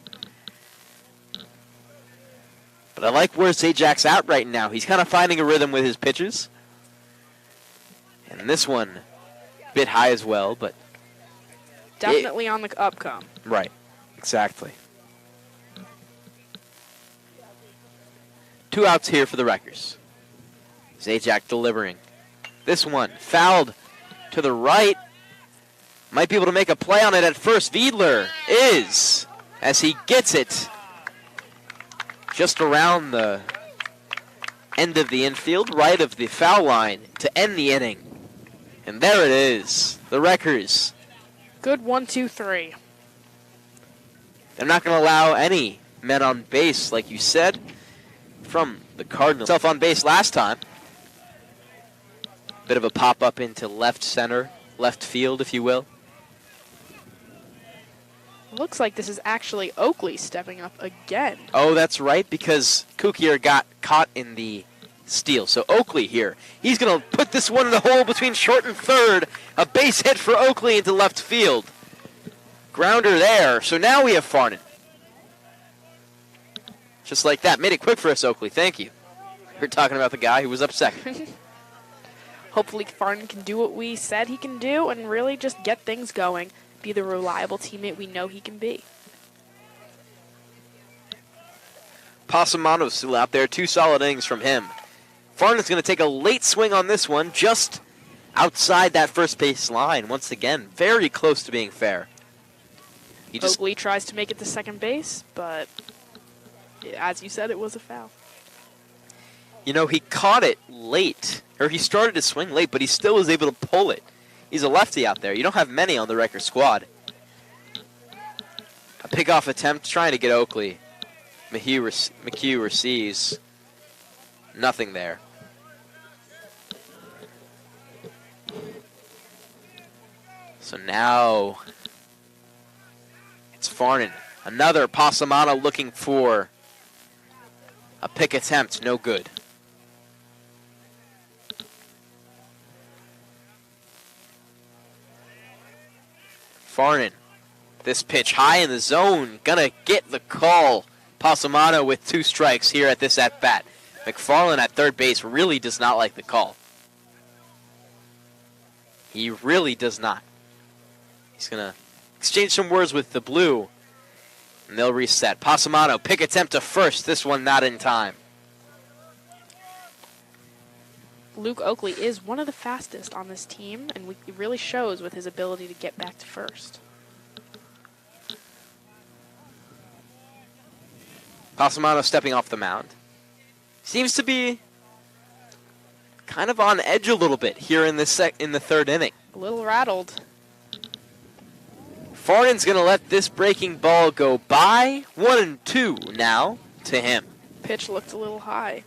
Speaker 1: But I like where Zajac's at right now. He's kind of finding a rhythm with his pitches. And this one, a bit high as well, but...
Speaker 2: Definitely on the upcome.
Speaker 1: Right, exactly. 2 outs here for the Rikers. Zajac delivering. This one, fouled to the right. Might be able to make a play on it at first. Wiedler is, as he gets it just around the end of the infield, right of the foul line to end the inning. And there it is. The Rikers
Speaker 2: Good 1-2-3.
Speaker 1: They're not going to allow any men on base, like you said, from the Cardinals. Self on base last time. Bit of a pop-up into left center, left field, if you will.
Speaker 2: Looks like this is actually Oakley stepping up again.
Speaker 1: Oh, that's right, because Kukier got caught in the steal. So Oakley here. He's going to put this one in the hole between short and third. A base hit for Oakley into left field. Grounder there. So now we have Farnan. Just like that. Made it quick for us, Oakley. Thank you. We're talking about the guy who was up second.
Speaker 2: Hopefully Farnan can do what we said he can do and really just get things going. Be the reliable teammate we know he can be.
Speaker 1: Passamano's still out there. 2 solid innings from him. Farnan's going to take a late swing on this one, just outside that first base line. Once again, very close to being fair.
Speaker 2: Oakley tries to make it to second base, but as you said, it was a foul.
Speaker 1: You know, he caught it late, or he started to swing late, but he still was able to pull it. He's a lefty out there. You don't have many on the Wrecker squad. A pickoff attempt trying to get Oakley. McHugh receives. Nothing there. So now it's Farnan. Another Passamano looking for a pick attempt. No good. Farnan. This pitch high in the zone. Gonna get the call. Passamano with 2 strikes here at this at-bat. McFarland at third base really does not like the call. He really does not. He's going to exchange some words with the blue, and they'll reset. Passamano, pick attempt to first. This one not in time.
Speaker 2: Luke Oakley is one of the fastest on this team, and it really shows with his ability to get back to first.
Speaker 1: Passamano stepping off the mound. Seems to be kind of on edge a little bit here in the in the third inning.
Speaker 2: A little rattled.
Speaker 1: Farnan's going to let this breaking ball go by. 1-2 now to him.
Speaker 2: Pitch looked a little high.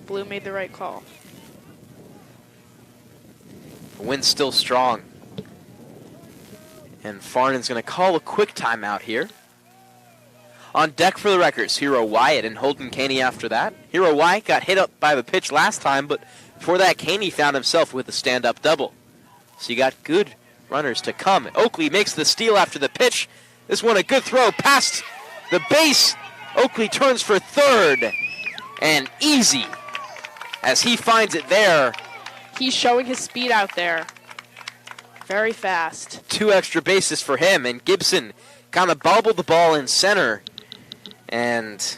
Speaker 2: Blue made the right call.
Speaker 1: The wind's still strong. And Farnan's going to call a quick timeout here. On deck for the Wreckers, Hero Wyatt and Holden Caney after that. Hero Wyatt got hit up by the pitch last time, but before that, Caney found himself with a stand-up double. So you got good runners to come. Oakley makes the steal after the pitch. This one a good throw past the base. Oakley turns for third. And easy as he finds it there.
Speaker 2: He's showing his speed out there. Very fast.
Speaker 1: 2 extra bases for him, and Gibson kind of bobbled the ball in center. And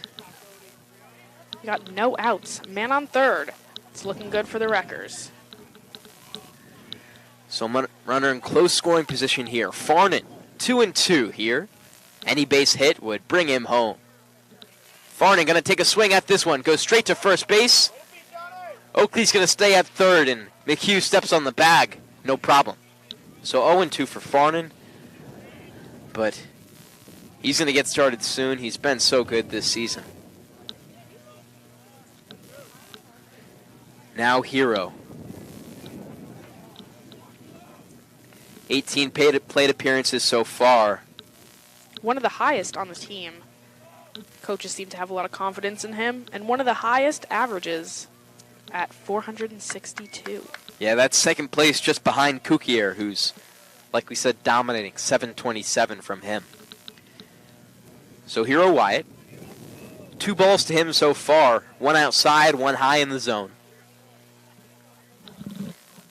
Speaker 2: you got no outs. Man on third. It's looking good for the Wreckers.
Speaker 1: So runner in close scoring position here. Farnan, 2-2 here. Any base hit would bring him home. Farnan going to take a swing at this one. Goes straight to first base. Oakley's going to stay at third, and McHugh steps on the bag. No problem. So 0-2 for Farnan. But he's going to get started soon. He's been so good this season. Now Hero. 18 plate appearances so far.
Speaker 2: One of the highest on the team. Coaches seem to have a lot of confidence in him. And one of the highest averages at 462.
Speaker 1: Yeah, that's second place just behind Kukier, who's, like we said, dominating. 727 from him. So Hero Wyatt. 2 balls to him so far. 1 outside, 1 high in the zone.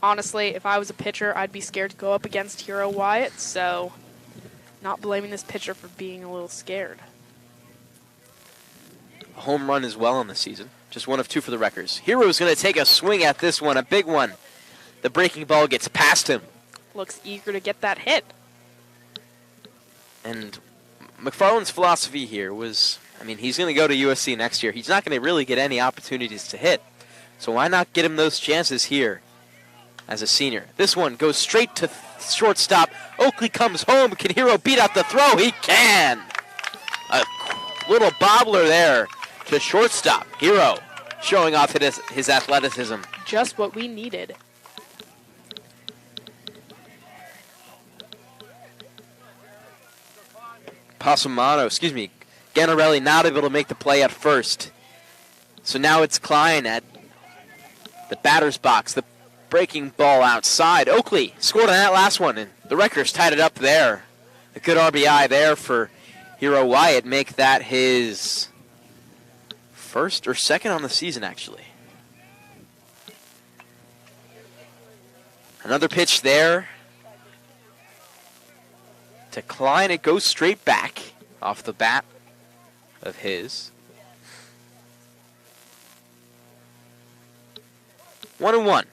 Speaker 2: Honestly, if I was a pitcher, I'd be scared to go up against Hero Wyatt, so not blaming this pitcher for being a little scared.
Speaker 1: A home run as well in the season. Just 1 of 2 for the Wreckers. Hero's going to take a swing at this one, a big one. The breaking ball gets past him.
Speaker 2: Looks eager to get that hit.
Speaker 1: And McFarland's philosophy here was, I mean, he's going to go to USC next year. He's not going to really get any opportunities to hit. So why not get him those chances here as a senior? This one goes straight to shortstop. Oakley comes home. Can Hero beat out the throw? He can. A little bobbler there to shortstop. Hero showing off his athleticism.
Speaker 2: Just what we needed.
Speaker 1: Ganarelli not able to make the play at first. So now it's Klein at the batter's box. The breaking ball outside. Oakley scored on that last one, and the Wreckers tied it up there. A good RBI there for Hero Wyatt. Make that his first or second on the season, actually. Another pitch there to Klein. It goes straight back off the bat of his. 1-1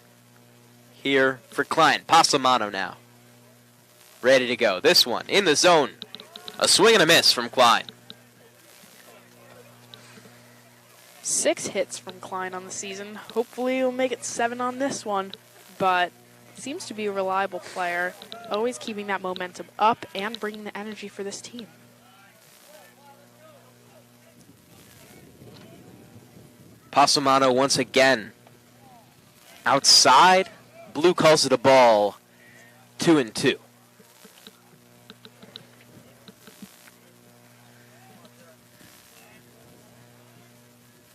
Speaker 1: here for Klein. Passamano now ready to go. This one in the zone. A swing and a miss from Klein.
Speaker 2: 6 hits from Klein on the season. Hopefully he'll make it 7 on this one, but seems to be a reliable player, always keeping that momentum up and bringing the energy for this team.
Speaker 1: Passamano once again outside. Blue calls it a ball. 2-2.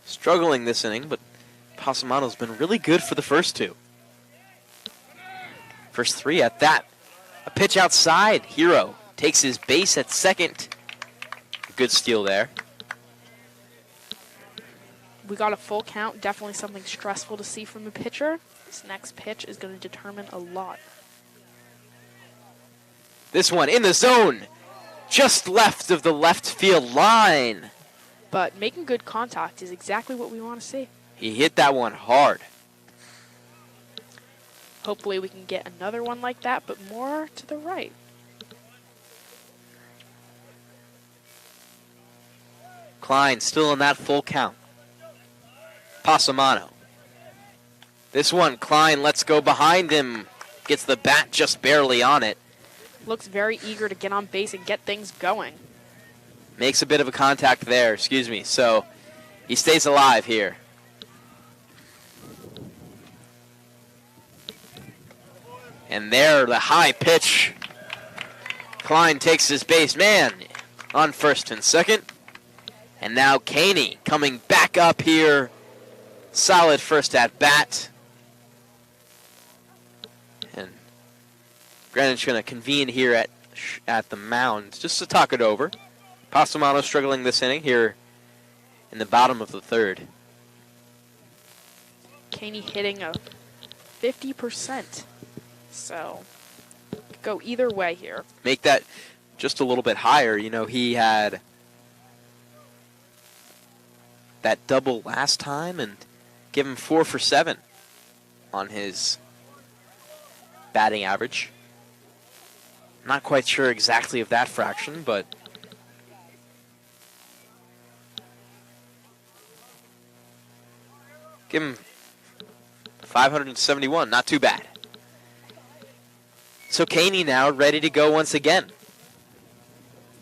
Speaker 1: Struggling this inning, but Passamano's been really good for the first 2. First 3 at that. A pitch outside. Hero takes his base at second. Good steal there.
Speaker 2: We got a full count. Definitely something stressful to see from the pitcher. This next pitch is going to determine a lot.
Speaker 1: This one in the zone. Just left of the left field line.
Speaker 2: But making good contact is exactly what we want to see.
Speaker 1: He hit that one hard.
Speaker 2: Hopefully we can get another one like that, but more to the right.
Speaker 1: Klein still in that full count. Passamano. This one, Klein lets go behind him. Gets the bat just barely on it.
Speaker 2: Looks very eager to get on base and get things going.
Speaker 1: Makes a bit of a contact there, so he stays alive here. And there, the high pitch. Klein takes his base man on first and second. And now Caney coming back up here. Solid first at bat. And Greenwich going to convene here at the mound just to talk it over. Passamano struggling this inning here in the bottom of the third.
Speaker 2: Caney hitting a 50%. So, could go either way here.
Speaker 1: Make that just a little bit higher. You know, he had that double last time and give him 4 for 7 on his batting average. Not quite sure exactly of that fraction, but give him 571, not too bad. So Caney now ready to go once again.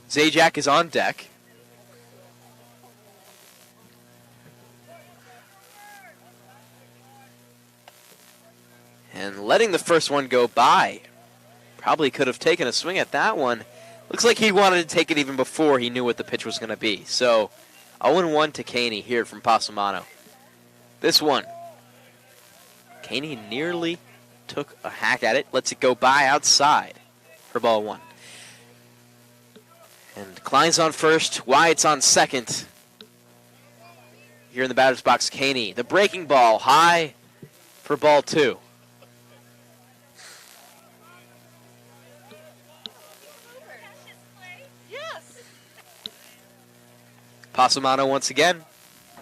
Speaker 1: Zajac is on deck. And letting the first one go by. Probably could have taken a swing at that one. Looks like he wanted to take it even before he knew what the pitch was going to be. So 0-1 to Caney here from Passamano. This one, Caney nearly took a hack at it, lets it go by outside for ball 1. And Klein's on first, Wyatt's on second. Here in the batter's box, Caney. The breaking ball high for ball 2. Passamano once again.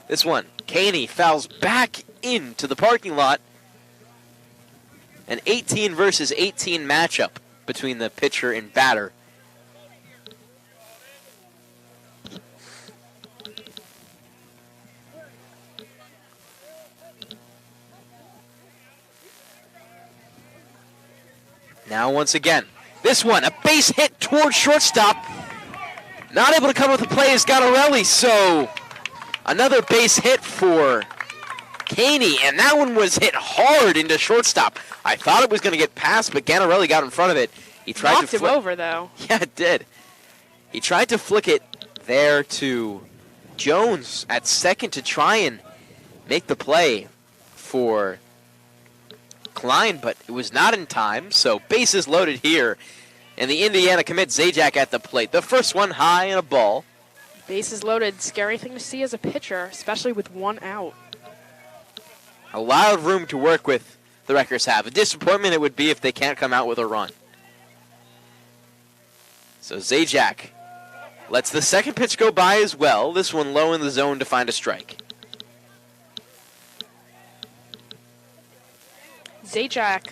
Speaker 1: This one, Caney fouls back into the parking lot. An 18 versus 18 matchup between the pitcher and batter. Now once again, This one, a base hit towards shortstop. Not able to come with the play is Gattarelli, so another base hit for Caney, and that one was hit hard into shortstop. I thought it was going to get past, but Gattarelli got in front of it. He tried
Speaker 2: knocked him over, though.
Speaker 1: Yeah, it did. He tried to flick it there to Jones at second to try and make the play for Klein, but it was not in time, so bases loaded here. And the Indiana commit Zajac at the plate. The first one high and a ball.
Speaker 2: Bases loaded. Scary thing to see as a pitcher, especially with one out.
Speaker 1: A lot of room to work with the Wreckers have. A disappointment it would be if they can't come out with a run. So Zajac lets the second pitch go by as well. This one low in the zone to find a strike.
Speaker 2: Zajac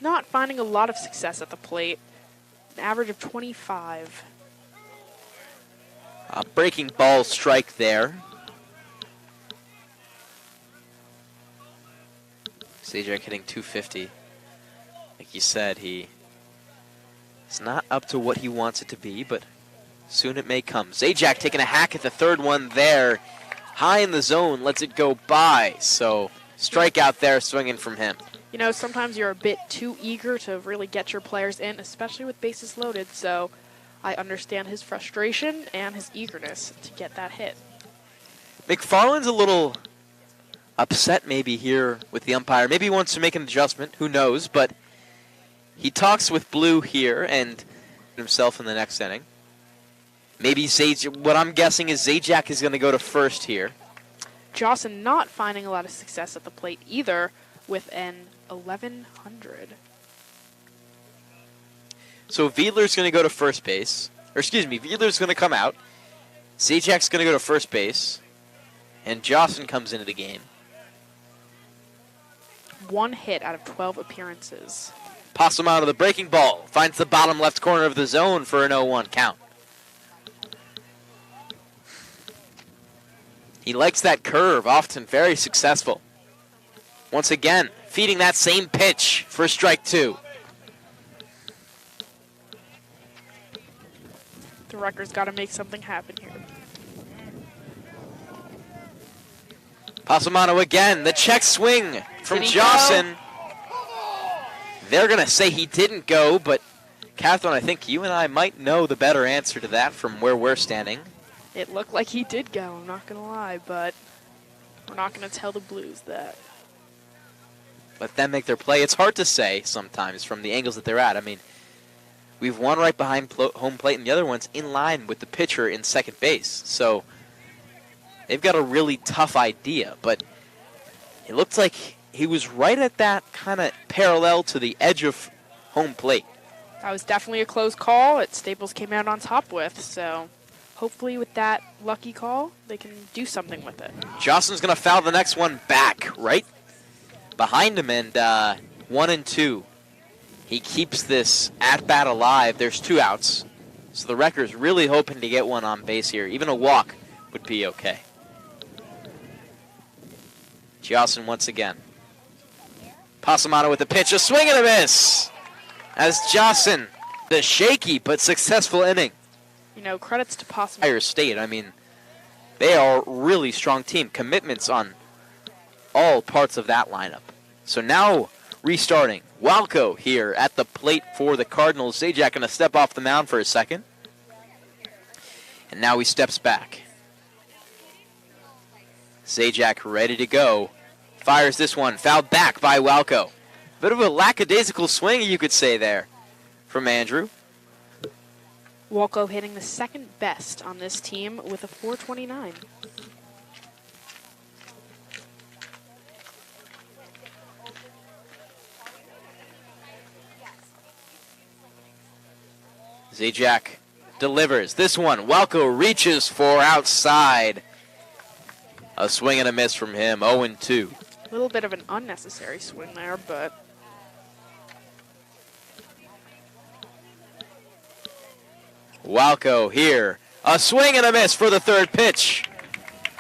Speaker 2: not finding a lot of success at the plate. An average of 25.
Speaker 1: A breaking ball strike there. Zajac hitting 250. Like you said, he is not up to what he wants it to be, but soon it may come. Zajac taking a hack at the third one there. High in the zone, lets it go by. So strikeout there, swinging from him.
Speaker 2: You know, sometimes you're a bit too eager to really get your players in, especially with bases loaded, so I understand his frustration and his eagerness to get that hit.
Speaker 1: McFarland's a little upset maybe here with the umpire. Maybe he wants to make an adjustment, who knows, but he talks with Blue here and himself in the next inning. Maybe what I'm guessing is Zajac is going to go to first here.
Speaker 2: Jocelyn not finding a lot of success at the plate either, with an 1100.
Speaker 1: So Wiedler's going to go to first base. Or excuse me, Wiedler's going to come out. Zajac's going to go to first base. And Jocelyn comes into the game.
Speaker 2: One hit out of 12 appearances.
Speaker 1: Possum out of the breaking ball. Finds the bottom left corner of the zone for an 0-1 count. He likes that curve, often very successful. Once again, feeding that same pitch for strike two.
Speaker 2: The Wreckers got to make something happen here.
Speaker 1: Passamano again, the check swing from Jocelyn. They're going to say he didn't go, but Catherine, I think you and I might know the better answer to that from where we're standing.
Speaker 2: It looked like he did go, I'm not going to lie, but we're not going to tell the Blues that.
Speaker 1: Let them make their play. It's hard to say sometimes from the angles that they're at. I mean, we've one right behind home plate and the other one's in line with the pitcher in second base. So they've got a really tough idea, but it looks like he was right at that kind of parallel to the edge of home plate.
Speaker 2: That was definitely a close call that Staples came out on top with, so hopefully with that lucky call, they can do something with it.
Speaker 1: Jocelyn's going to foul the next one back, right behind him, and 1-2. He keeps this at-bat alive. There's two outs. So the Wreckers really hoping to get one on base here. Even a walk would be okay. Jocelyn once again. Passamano with the pitch. A swing and a miss. As Jocelyn, the shaky but successful inning.
Speaker 2: You know, credits to Passamano.
Speaker 1: Entire State, I mean, they are a really strong team. Commitments on all parts of that lineup. So now restarting. Walco here at the plate for the Cardinals. Zajac going to step off the mound for a second. And now he steps back. Zajac ready to go. Fires this one. Fouled back by Walco. Bit of a lackadaisical swing, you could say there, from Andrew.
Speaker 2: Walco hitting the second best on this team with a .429.
Speaker 1: Zajac delivers. This one, Walco reaches for outside. A swing and a miss from him, 0-2.
Speaker 2: A little bit of an unnecessary swing there, but
Speaker 1: Walco here. A swing and a miss for the third pitch.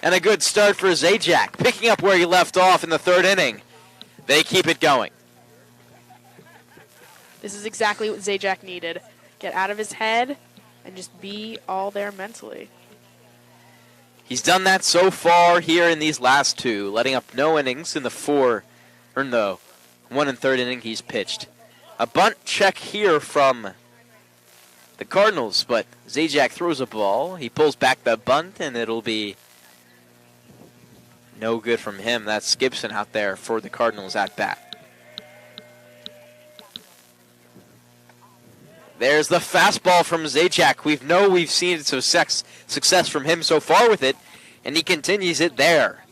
Speaker 1: And a good start for Zajac, picking up where he left off in the third inning. They keep it going.
Speaker 2: This is exactly what Zajac needed. Get out of his head and just be all there mentally.
Speaker 1: He's done that so far here in these last two, letting up no innings in the 1 and 3rd inning he's pitched. A bunt check here from the Cardinals, but Zajac throws a ball. He pulls back the bunt, and it'll be no good from him. That's Gibson out there for the Cardinals at bat. There's the fastball from Zajac. We've seen success from him so far with it, and he continues it there.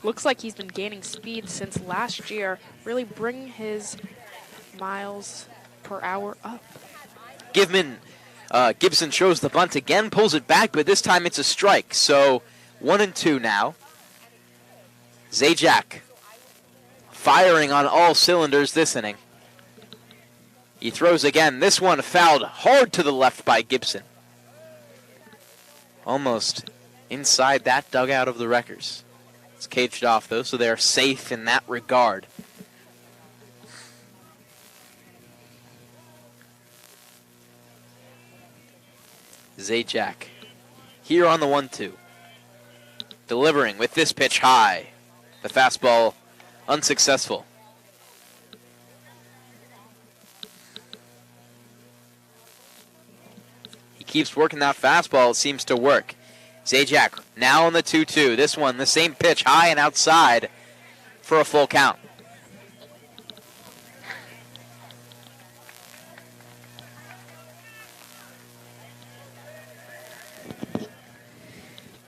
Speaker 2: Looks like he's been gaining speed since last year, really bringing his miles per hour up.
Speaker 1: Gibson shows the bunt again, pulls it back, but this time it's a strike. So 1-2 now. Zajac firing on all cylinders this inning. He throws again. This one fouled hard to the left by Gibson. Almost inside that dugout of the Wreckers. It's caged off, though, so they're safe in that regard. Zajac here on the 1-2. Delivering with this pitch high. The fastball unsuccessful. He keeps working that fastball. It seems to work. Zajac now on the 2-2. This one, the same pitch, high and outside for a full count.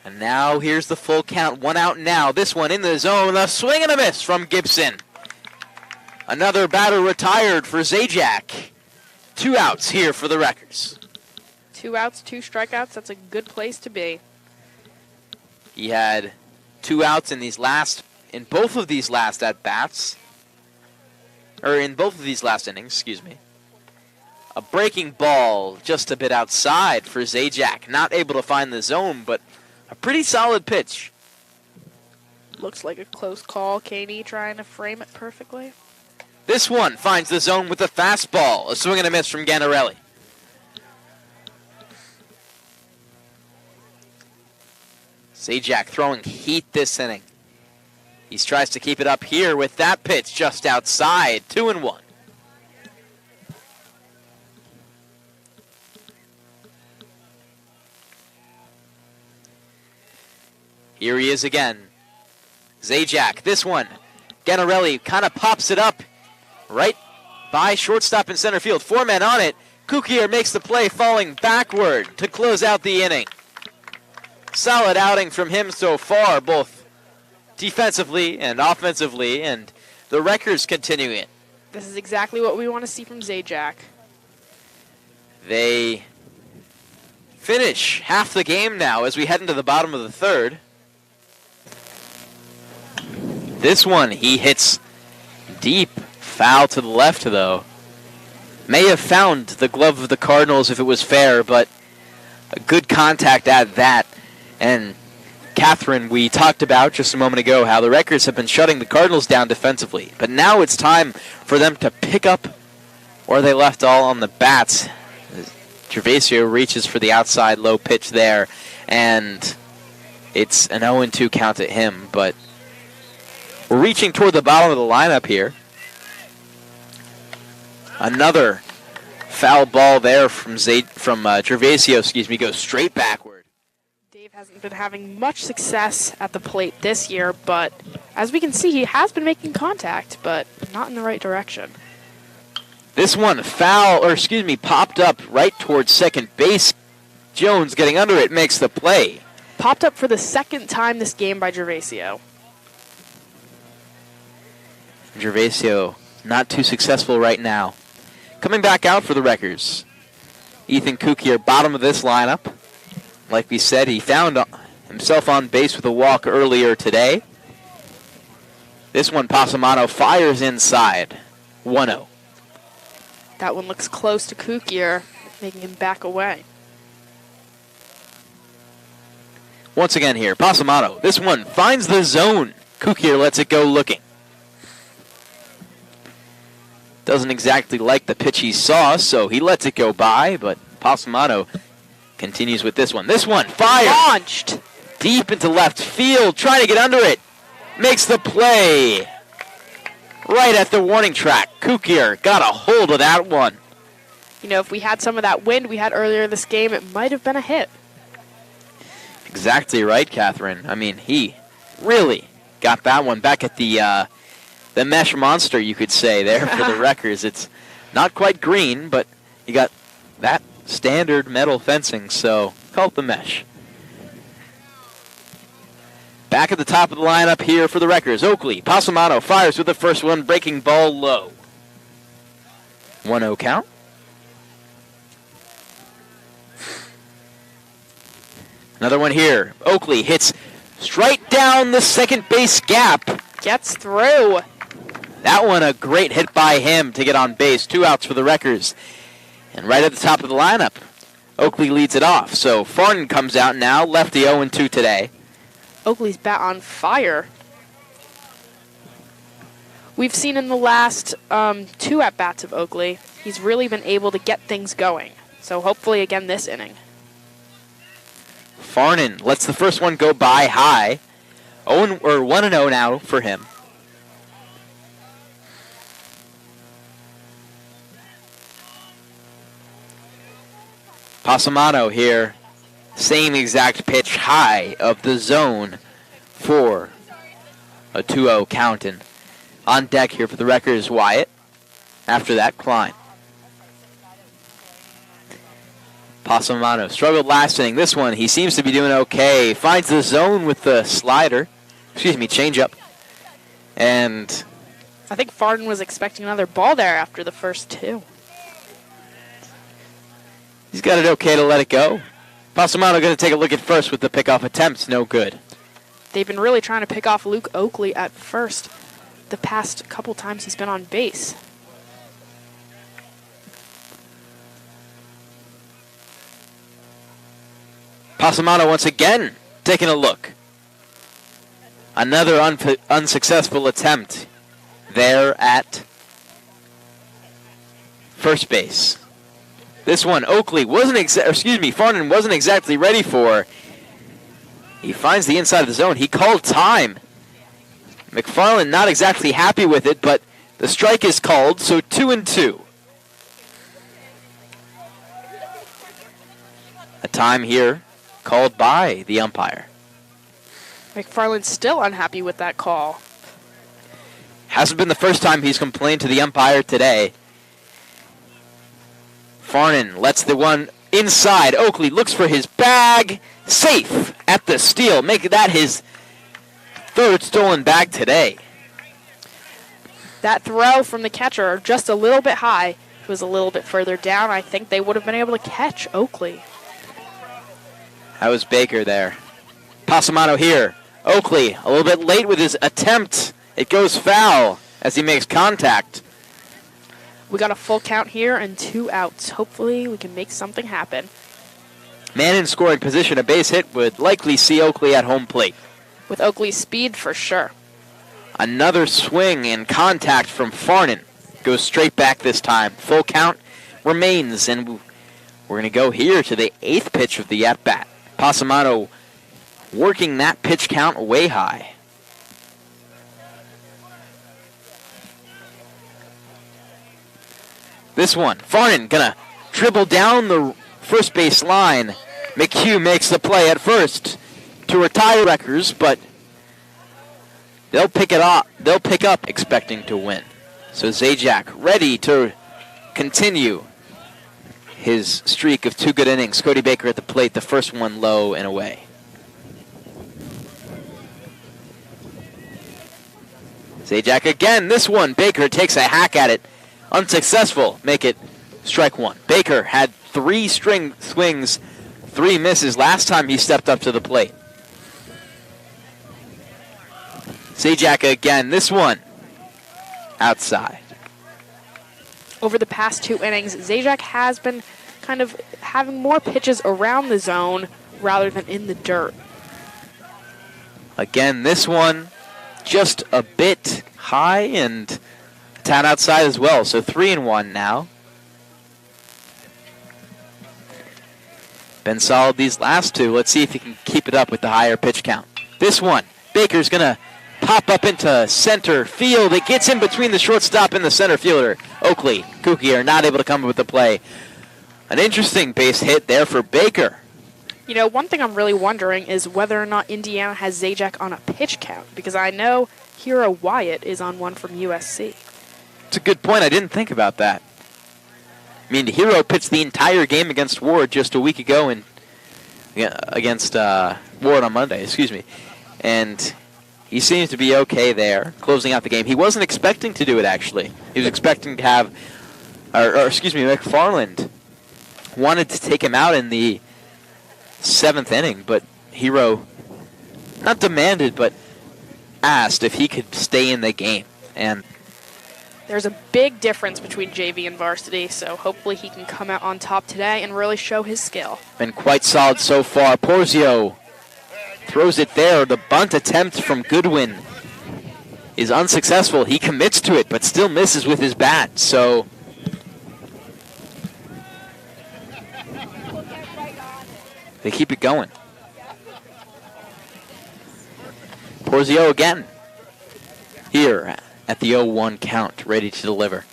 Speaker 1: And now here's the full count. 1 out now. This one in the zone. A swing and a miss from Gibson. Another batter retired for Zajac. 2 outs here for the Wreckers.
Speaker 2: 2 outs, 2 strikeouts. That's a good place to be.
Speaker 1: He had 2 outs in both of these last at-bats. Or in both of these last innings, excuse me. A breaking ball just a bit outside for Zajac. Not able to find the zone, but a pretty solid pitch.
Speaker 2: Looks like a close call. Caney trying to frame it perfectly.
Speaker 1: This one finds the zone with a fastball. A swing and a miss from Ganarelli. Zajac throwing heat this inning. He tries to keep it up here with that pitch just outside. 2-1. Here he is again. Zajac, this one. Ganarelli kind of pops it up right by shortstop in center field. 4 men on it. Kukier makes the play, falling backward to close out the inning. Solid outing from him so far, both defensively and offensively, and the Wreckers continue it.
Speaker 2: This is exactly what we want to see from Zajac.
Speaker 1: They finish half the game now as we head into the bottom of the 3rd. This one he hits deep, foul to the left, though. May have found the glove of the Cardinals if it was fair, but a good contact at that. And Catherine, we talked about just a moment ago how the Wreckers have been shutting the Cardinals down defensively. But now it's time for them to pick up where they left all on the bats. Gervasio reaches for the outside low pitch there, and it's an 0-2 count at him. But we're reaching toward the bottom of the lineup here. Another foul ball there from Gervasio, goes straight backward.
Speaker 2: Dave hasn't been having much success at the plate this year, but as we can see, he has been making contact, but not in the right direction.
Speaker 1: This one popped up right towards second base. Jones getting under it makes the play.
Speaker 2: Popped up for the 2nd time this game by Gervasio.
Speaker 1: Gervasio not too successful right now. Coming back out for the Wreckers, Ethan Kukier, bottom of this lineup. Like we said, he found himself on base with a walk earlier today. This one, Passamano fires inside. 1-0.
Speaker 2: That one looks close to Kukier, making him back away.
Speaker 1: Once again here, Passamano. This one finds the zone. Kukier lets it go looking. doesn't exactly like the pitch he saw, so he lets it go by, but Pasamato continues with this one. This one, fire!
Speaker 2: Launched!
Speaker 1: Deep into left field, trying to get under it. Makes the play. Right at the warning track. Kukier got a hold of that one.
Speaker 2: You know, if we had some of that wind we had earlier this game, it might have been a hit.
Speaker 1: Exactly right, Catherine. I mean, he really got that one back at the mesh monster, you could say, there for the Wreckers. It's not quite green, but you got that standard metal fencing, so call it the mesh. Back at the top of the lineup here for the Wreckers. Oakley, Pasamato fires with the first one, breaking ball low. 1-0 count. Another one here. Oakley hits straight down the second base gap.
Speaker 2: Gets through.
Speaker 1: That one a great hit by him to get on base. 2 outs for the Wreckers. And right at the top of the lineup, Oakley leads it off. So Farnan comes out now, lefty 0-2 today.
Speaker 2: Oakley's bat on fire. We've seen in the last 2 at-bats of Oakley, he's really been able to get things going. So hopefully again this inning.
Speaker 1: Farnan lets the first one go by high. 1-0 now for him. Pasamato here. Same exact pitch high of the zone for a 2-0 count. And on deck here for the Wreckers, Wyatt. After that, Klein. Pasamato struggled last inning. This one, he seems to be doing okay. Finds the zone with the slider. Changeup. And
Speaker 2: I think Farden was expecting another ball there after the first 2.
Speaker 1: he's got it okay to let it go. Pasamato going to take a look at first with the pickoff attempts. No good.
Speaker 2: They've been really trying to pick off Luke Oakley at first the past couple times he's been on base.
Speaker 1: Pasamato once again taking a look. Another unsuccessful attempt there at first base. This one, Oakley Farnan wasn't exactly ready for. He finds the inside of the zone. He called time. McFarland not exactly happy with it, but the strike is called, so 2-2. A time here called by the umpire.
Speaker 2: McFarland's still unhappy with that call.
Speaker 1: Hasn't been the first time he's complained to the umpire today. Farnan lets the one inside. Oakley looks for his bag. Safe at the steal. Make that his 3rd stolen bag today.
Speaker 2: That throw from the catcher, just a little bit high. If it was a little bit further down, I think they would have been able to catch Oakley.
Speaker 1: That was Baker there. Pasamato here. Oakley a little bit late with his attempt. It goes foul as he makes contact.
Speaker 2: We got a full count here and 2 outs. Hopefully we can make something happen.
Speaker 1: Man in scoring position, a base hit would likely see Oakley at home plate.
Speaker 2: With Oakley's speed, for sure.
Speaker 1: Another swing and contact from Farnan. Goes straight back this time. Full count remains, and we're going to go here to the 8th pitch of the at-bat. Pasamato working that pitch count way high. This one, Farnan gonna dribble down the first base line. McHugh makes the play at first to retire Wreckers, but they'll pick it up. They'll pick up expecting to win. So Zajac ready to continue his streak of 2 good innings. Cody Baker at the plate, the first one low and away. Zajac again, this one, Baker takes a hack at it. Unsuccessful, make it strike 1. Baker had 3 swings, 3 misses last time he stepped up to the plate. Zajac again, this one, outside.
Speaker 2: Over the past 2 innings, Zajac has been kind of having more pitches around the zone rather than in the dirt.
Speaker 1: Again, this one just a bit high and Town outside as well, so 3-1 now. Been solid these last two. Let's see if he can keep it up with the higher pitch count. This one, Baker's going to pop up into center field. It gets in between the shortstop and the center fielder. Oakley, Kookie are not able to come up with the play. An interesting base hit there for Baker.
Speaker 2: You know, one thing I'm really wondering is whether or not Indiana has Zajac on a pitch count, because I know Hero Wyatt is on one from USC.
Speaker 1: It's a good point. I didn't think about that. I mean, Hero pitched the entire game against Ward just a week ago against Ward on Monday, and he seems to be okay there, closing out the game. He wasn't expecting to do it, actually. He was expecting to have, McFarland wanted to take him out in the 7th inning, but Hero not demanded, but asked if he could stay in the game. And
Speaker 2: there's a big difference between JV and varsity, so hopefully he can come out on top today and really show his skill.
Speaker 1: Been quite solid so far. Porzio throws it there. The bunt attempt from Goodwin is unsuccessful. He commits to it, but still misses with his bat. So they keep it going. Porzio again. Here at the 0-1 count, ready to deliver.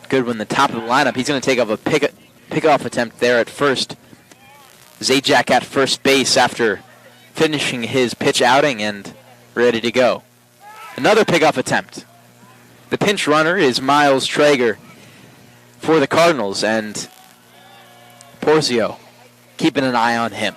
Speaker 1: Goodwin, the top of the lineup. He's going to take off a pick-off attempt there at first. Zajac at first base after finishing his pitch outing and ready to go. Another pick-off attempt. The pinch runner is Miles Traeger for the Cardinals, and Porzio keeping an eye on him.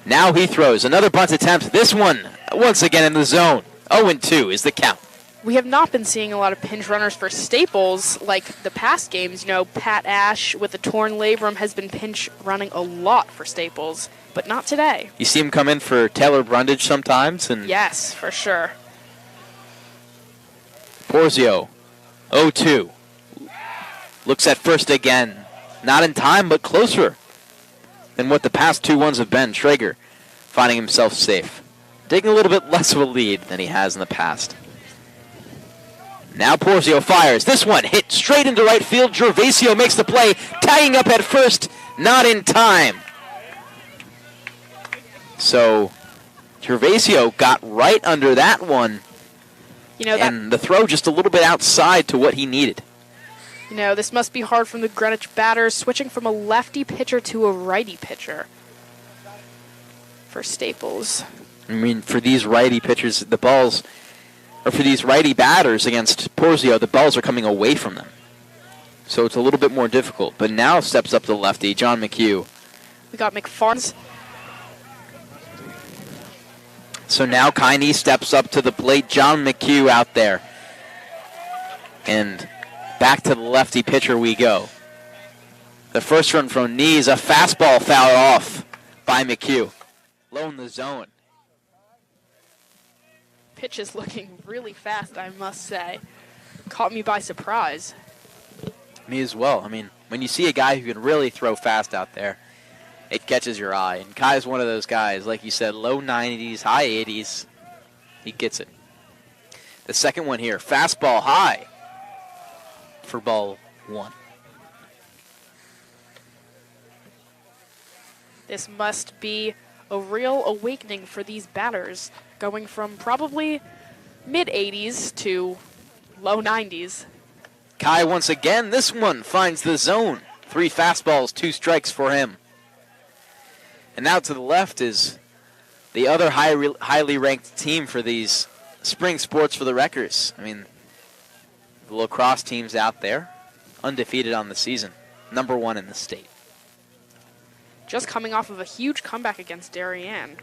Speaker 1: Now he throws another bunt attempt. This one, once again in the zone. 0-2 is the count.
Speaker 2: We have not been seeing a lot of pinch runners for Staples like the past games. You know, Pat Ash with a torn labrum has been pinch running a lot for Staples, but not today.
Speaker 1: You see him come in for Taylor Brundage sometimes? And
Speaker 2: yes, for sure.
Speaker 1: Porzio, 0-2. Looks at first again. Not in time, but closer than what the past 2-1s have been. Traeger finding himself safe. Taking a little bit less of a lead than he has in the past. Now Porzio fires. This one hit straight into right field. Gervasio makes the play, tagging up at first, not in time. So Gervasio got right under that one, and the throw just a little bit outside to what he needed.
Speaker 2: You know, this must be hard from the Greenwich batters, switching from a lefty pitcher to a righty pitcher for Staples.
Speaker 1: I mean, for these righty pitchers, for these righty batters against Porzio, the balls are coming away from them. So it's a little bit more difficult. But now steps up the lefty, John McHugh.
Speaker 2: We got McFarland.
Speaker 1: So now Kiney steps up to the plate. John McHugh out there. And back to the lefty pitcher we go. The first run from Knees, a fastball fouled off by McHugh. Low in the zone.
Speaker 2: Pitch is looking really fast, I must say. Caught me by surprise.
Speaker 1: Me as well. I mean, when you see a guy who can really throw fast out there, it catches your eye. And Kai's one of those guys, like you said, low 90s, high 80s. He gets it. The second one here, fastball high for ball 1.
Speaker 2: This must be a real awakening for these batters, going from probably mid-80s to low 90s.
Speaker 1: Kai once again, this one finds the zone. 3 fastballs, 2 strikes for him. And now to the left is the other highly ranked team for these spring sports for the Wreckers. I mean, the lacrosse team's out there, undefeated on the season, number 1 in the state.
Speaker 2: Just coming off of a huge comeback against Darien.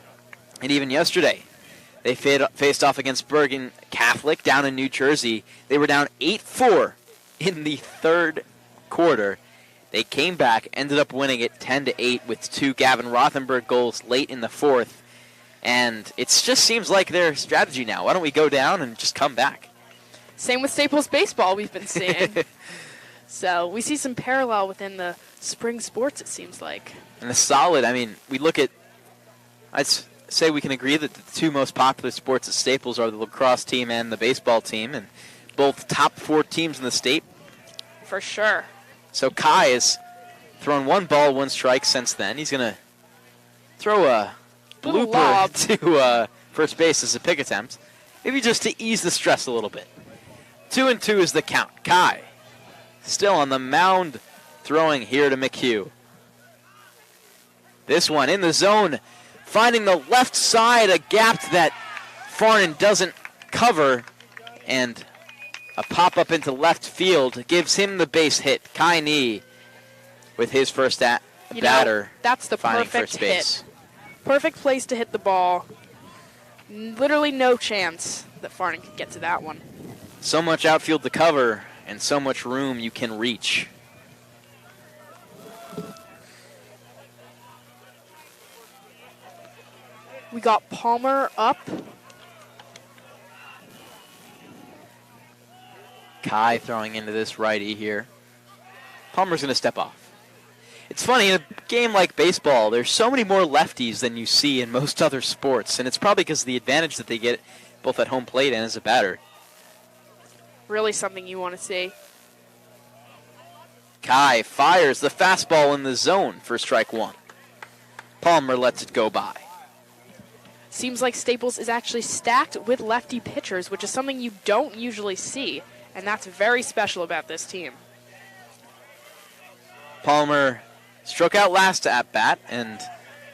Speaker 1: And even yesterday, they faced off against Bergen Catholic down in New Jersey. They were down 8-4 in the third quarter. They came back, ended up winning it 10-8 with 2 Gavin Rothenberg goals late in the fourth. And it just seems like their strategy now. Why don't we go down and just come back?
Speaker 2: Same with Staples baseball we've been seeing. So we see some parallel within the spring sports, it seems like.
Speaker 1: And the solid, I mean, we look at, I'd say we can agree that the 2 most popular sports at Staples are the lacrosse team and the baseball team. And both top 4 teams in the state.
Speaker 2: For sure.
Speaker 1: So Kai has thrown 1 ball, 1 strike since then. He's going to throw a
Speaker 2: Little lob
Speaker 1: blooper to first base as a pick attempt, maybe just to ease the stress a little bit. 2-2 is the count. Kai still on the mound, throwing here to McHugh. This one in the zone, finding the left side, a gap that Farnan doesn't cover, and a pop-up into left field gives him the base hit. Kai Nee with his first batter.
Speaker 2: That's the
Speaker 1: finding
Speaker 2: perfect
Speaker 1: first base.
Speaker 2: hit. Perfect place to hit the ball. Literally no chance that Farnan could get to that one.
Speaker 1: So much outfield to cover and so much room you can reach.
Speaker 2: We got Palmer up.
Speaker 1: Kai throwing into this righty here. Palmer's going to step off. It's funny, in a game like baseball, there's so many more lefties than you see in most other sports, and it's probably because of the advantage that they get both at home plate and as a batter.
Speaker 2: Really something you want to see.
Speaker 1: Kai fires the fastball in the zone for strike 1. Palmer lets it go by.
Speaker 2: Seems like Staples is actually stacked with lefty pitchers, which is something you don't usually see, and that's very special about this team.
Speaker 1: Palmer struck out last at bat, and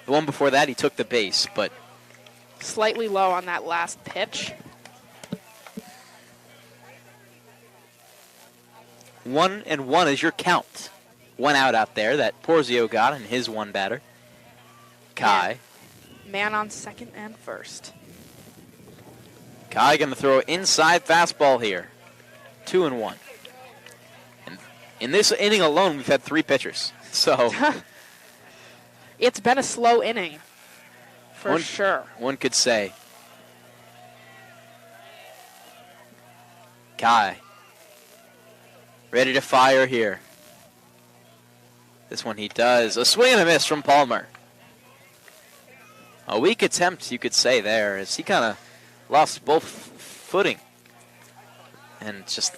Speaker 1: the one before that he took the base, but
Speaker 2: slightly low on that last pitch.
Speaker 1: 1-1 is your count. 1 out there that Porzio got in his 1 batter. Kai.
Speaker 2: Man on second and first.
Speaker 1: Kai going to throw inside fastball here. 2-1. And in this inning alone, we've had 3 pitchers. So
Speaker 2: it's been a slow inning, for sure.
Speaker 1: One could say. Kai, ready to fire here. This one he does. A swing and a miss from Palmer. A weak attempt, you could say there, as he kind of lost both footing and just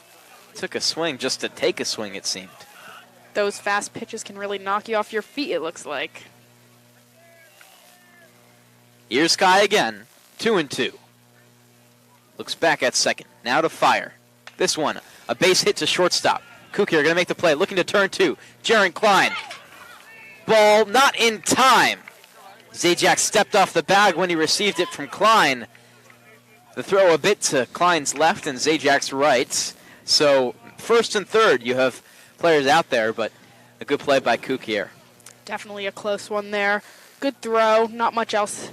Speaker 1: took a swing just to take a swing, it seemed.
Speaker 2: Those fast pitches can really knock you off your feet, it looks like.
Speaker 1: Here's Kai again, 2-2. Looks back at second, now to fire. This one, a base hit to shortstop. Kukir going to make the play, looking to turn 2. Jaron Klein. Ball not in time. Zajac stepped off the bag when he received it from Klein. The throw a bit to Klein's left and Zajac's right. So first and third, you have players out there, but a good play by Kukir.
Speaker 2: Definitely a close one there. Good throw. Not much else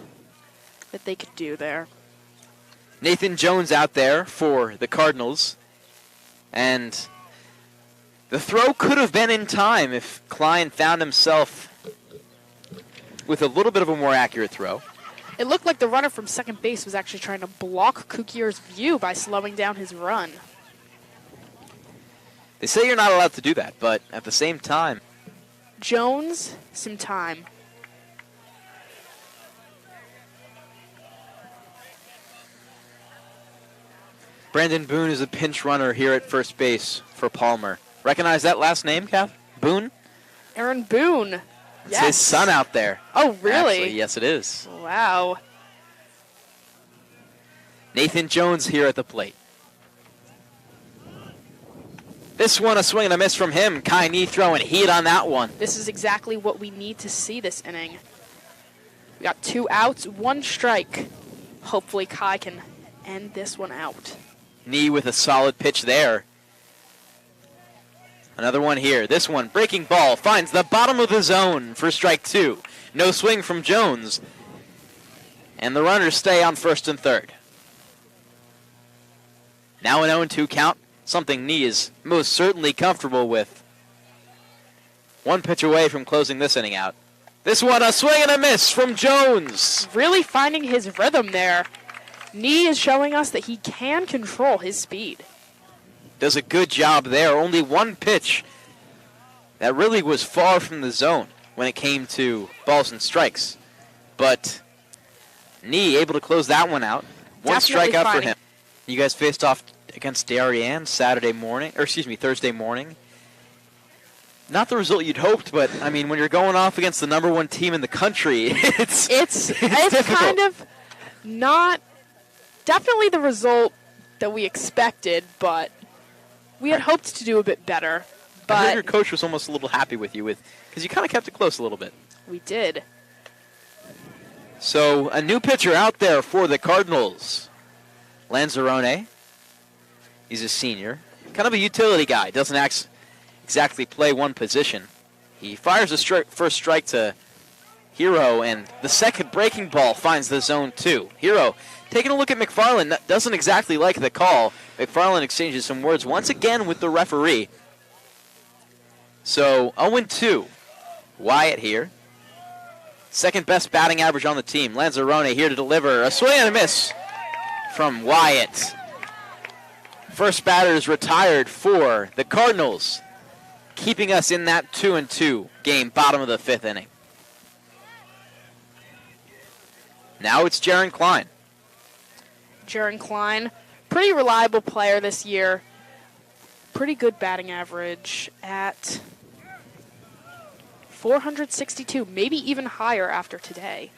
Speaker 2: that they could do there.
Speaker 1: Nathan Jones out there for the Cardinals. And the throw could have been in time if Klein found himself with a little bit of a more accurate throw.
Speaker 2: It looked like the runner from second base was actually trying to block Kukir's view by slowing down his run.
Speaker 1: They say you're not allowed to do that, but at the same time,
Speaker 2: Jones, some time.
Speaker 1: Brandon Boone is a pinch runner here at first base for Palmer. Recognize that last name, Kath? Boone?
Speaker 2: Aaron Boone.
Speaker 1: It's
Speaker 2: yes.
Speaker 1: his son out there.
Speaker 2: Oh, really?
Speaker 1: Actually, yes, it is.
Speaker 2: Wow.
Speaker 1: Nathan Jones here at the plate. This one, a swing and a miss from him. Kai Nee throwing heat on that one.
Speaker 2: This is exactly what we need to see this inning. We got 2 outs, 1 strike. Hopefully Kai can end this one out.
Speaker 1: Nee with a solid pitch there. Another one here. This one, breaking ball, finds the bottom of the zone for strike 2. No swing from Jones. And the runners stay on first and third. Now an 0-2 count. Something Nee is most certainly comfortable with. 1 pitch away from closing this inning out. This one, a swing and a miss from Jones.
Speaker 2: Really finding his rhythm there. Nee is showing us that he can control his speed.
Speaker 1: Does a good job there. Only 1 pitch that really was far from the zone when it came to balls and strikes. But Nee able to close that one out. 1
Speaker 2: Definitely
Speaker 1: strikeout for
Speaker 2: finding.
Speaker 1: him. You guys faced off against Darien Thursday morning. Not the result you'd hoped, but I mean, when you're going off against the number one team in the country, it's
Speaker 2: kind of not definitely the result that we expected, but we had hoped to do a bit better. But
Speaker 1: I heard your coach was almost a little happy with you because you kind of kept it close a little bit.
Speaker 2: We did.
Speaker 1: So a new pitcher out there for the Cardinals, Lanzarone. He's a senior, kind of a utility guy. Doesn't exactly play one position. He fires a first strike to Hero, and the second breaking ball finds the zone 2. Hero taking a look at McFarland, doesn't exactly like the call. McFarland exchanges some words once again with the referee. So 0-2. Wyatt here. Second best batting average on the team. Lanzarone here to deliver a swing and a miss from Wyatt. First batter is retired for the Cardinals, keeping us in that 2-2 game, bottom of the 5th inning. Now it's Jaron Klein.
Speaker 2: Jaron Klein, pretty reliable player this year. Pretty good batting average at 462, maybe even higher after today.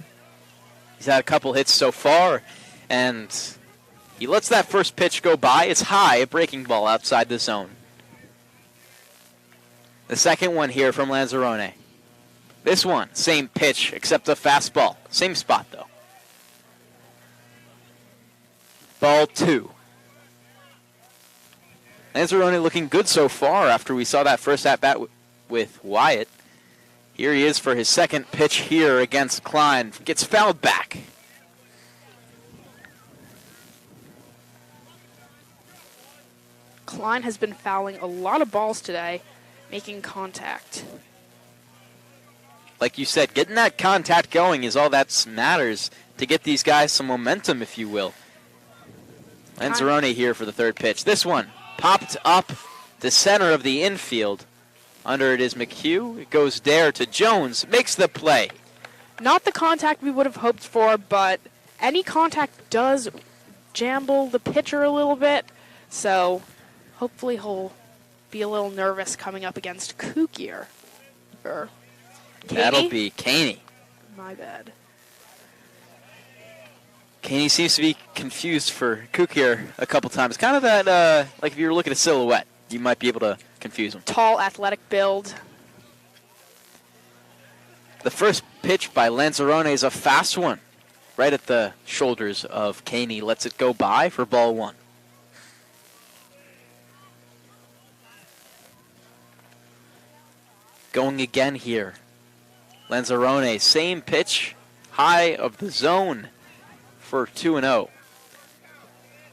Speaker 1: He's had a couple hits so far, and he lets that first pitch go by. It's high, a breaking ball outside the zone. The second one here from Lanzarone. This one, same pitch, except a fastball. Same spot, though. Ball 2. Lanzarone looking good so far after we saw that first at-bat with Wyatt. Here he is for his second pitch here against Klein. Gets fouled back.
Speaker 2: Klein has been fouling a lot of balls today, making contact.
Speaker 1: Like you said, getting that contact going is all that matters to get these guys some momentum, if you will. Lanzarone here for the third pitch. This one popped up the center of the infield. Under it is McHugh. It goes there to Jones. Makes the play.
Speaker 2: Not the contact we would have hoped for, but any contact does jamble the pitcher a little bit. So hopefully he'll be a little nervous coming up against Kukier. Or Caney?
Speaker 1: That'll be Caney.
Speaker 2: My bad.
Speaker 1: Caney seems to be confused for Kukier a couple times. Kind of that, like if you were looking at a silhouette, you might be able to confuse him.
Speaker 2: Tall, athletic build.
Speaker 1: The first pitch by Lanzarone is a fast one. Right at the shoulders of Caney. Lets it go by for ball 1. Going again here. Lanzarone, same pitch, high of the zone for 2-0.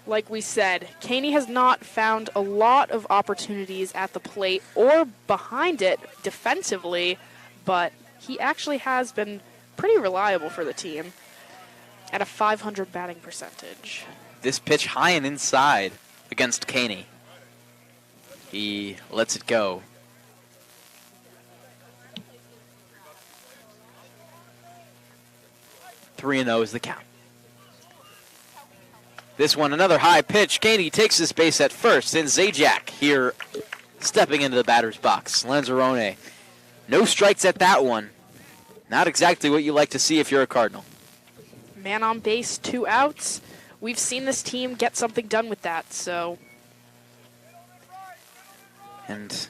Speaker 2: Like we said, Caney has not found a lot of opportunities at the plate or behind it defensively, but he actually has been pretty reliable for the team at a .500 batting percentage.
Speaker 1: This pitch high and inside against Caney. He lets it go. .3-0 is the count. This one, another high pitch. Caney takes his base at first, and Zajac here stepping into the batter's box. Lanzarone, no strikes at that one. Not exactly what you like to see if you're a Cardinal.
Speaker 2: Man on base, 2 outs. We've seen this team get something done with that, so.
Speaker 1: And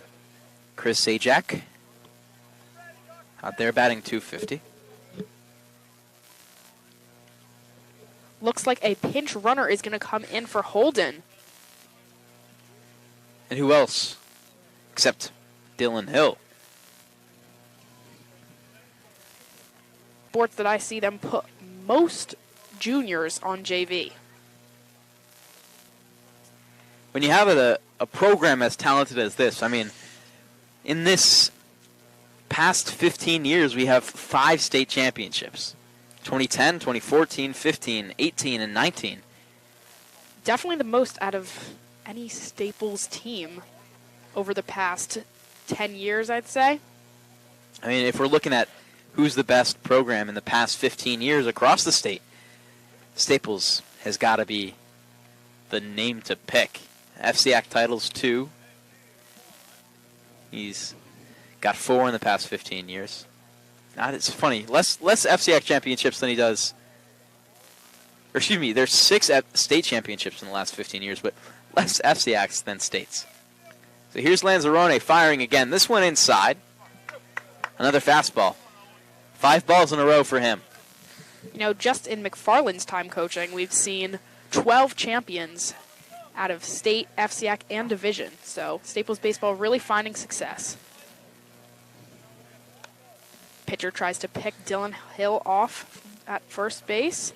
Speaker 1: Chris Zajac out there batting .250.
Speaker 2: Looks like a pinch runner is going to come in for Holden.
Speaker 1: And who else except Dylan Hill?
Speaker 2: Sports that I see them put most juniors on JV.
Speaker 1: When you have a program as talented as this, I mean, in this past 15 years, we have 5 state championships. 2010, 2014, 15, 18, and 19.
Speaker 2: Definitely the most out of any Staples team over the past 10 years, I'd say.
Speaker 1: I mean, if we're looking at who's the best program in the past 15 years across the state, Staples has got to be the name to pick. FCAC titles, 2. He's got 4 in the past 15 years. It's funny. Less FCAC championships than he does. Or excuse me, there's 6 state championships in the last 15 years, but less FCACs than states. So here's Lanzarone firing again. This one inside. Another fastball. 5 balls in a row for him.
Speaker 2: You know, just in McFarland's time coaching, we've seen 12 champions out of state, FCAC, and division. So Staples baseball really finding success. Pitcher tries to pick Dylan Hill off at first base.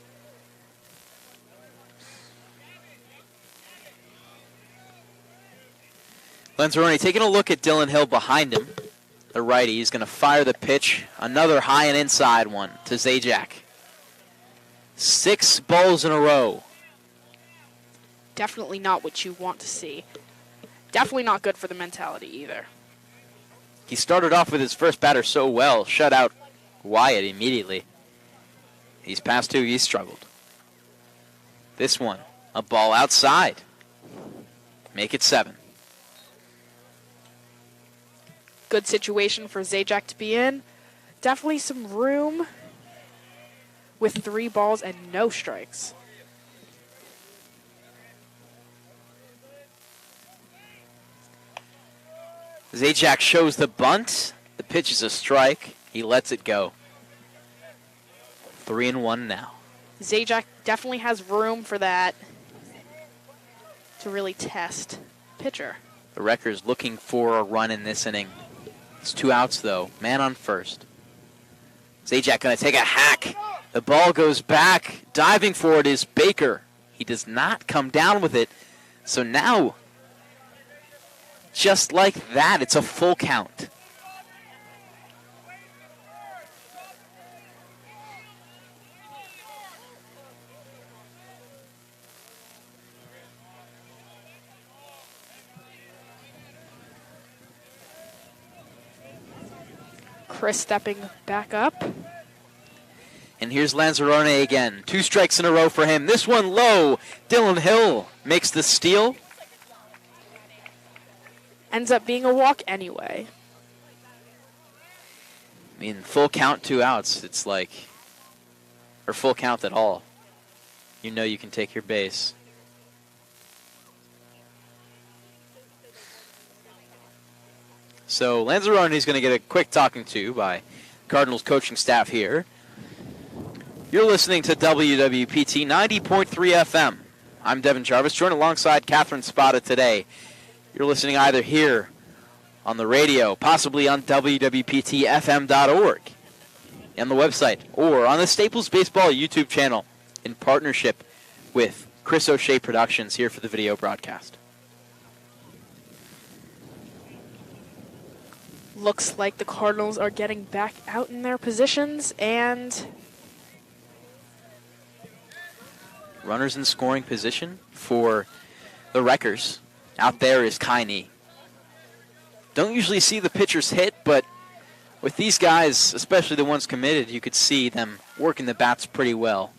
Speaker 1: Lanzarone taking a look at Dylan Hill behind him. The righty is going to fire the pitch. Another high and inside one to Zajac. 6 balls in a row.
Speaker 2: Definitely not what you want to see. Definitely not good for the mentality either.
Speaker 1: He started off with his first batter so well, shut out Wyatt immediately. He's past 2, he's struggled. This one, a ball outside. Make it 7.
Speaker 2: Good situation for Zajac to be in. Definitely some room with 3 balls and no strikes.
Speaker 1: Zajac shows the bunt. The pitch is a strike. He lets it go. 3-1 now.
Speaker 2: Zajac definitely has room for that to really test pitcher.
Speaker 1: The Wreckers looking for a run in this inning. It's 2 outs, though. Man on first. Zajac going to take a hack. The ball goes back. Diving for it is Baker. He does not come down with it. So now, just like that, it's a full count.
Speaker 2: Chris stepping back up.
Speaker 1: And here's Lanzarone again. 2 strikes in a row for him. This one low. Dylan Hill makes the steal.
Speaker 2: Ends up being a walk anyway.
Speaker 1: I mean, full count, 2 outs. It's like, or full count at all. You know you can take your base. So Lanzarone is going to get a quick talking to by Cardinals coaching staff here. You're listening to WWPT 90.3 FM. I'm Devin Jarvis, joined alongside Catherine Spada today. You're listening either here on the radio, possibly on WWPTFM.org, and the website, or on the Staples Baseball YouTube channel in partnership with Chris O'Shea Productions here for the video broadcast.
Speaker 2: Looks like the Cardinals are getting back out in their positions, and
Speaker 1: runners in scoring position for the Wreckers. Out there is Kaine. Don't usually see the pitchers hit, but with these guys, especially the ones committed, you could see them working the bats pretty well.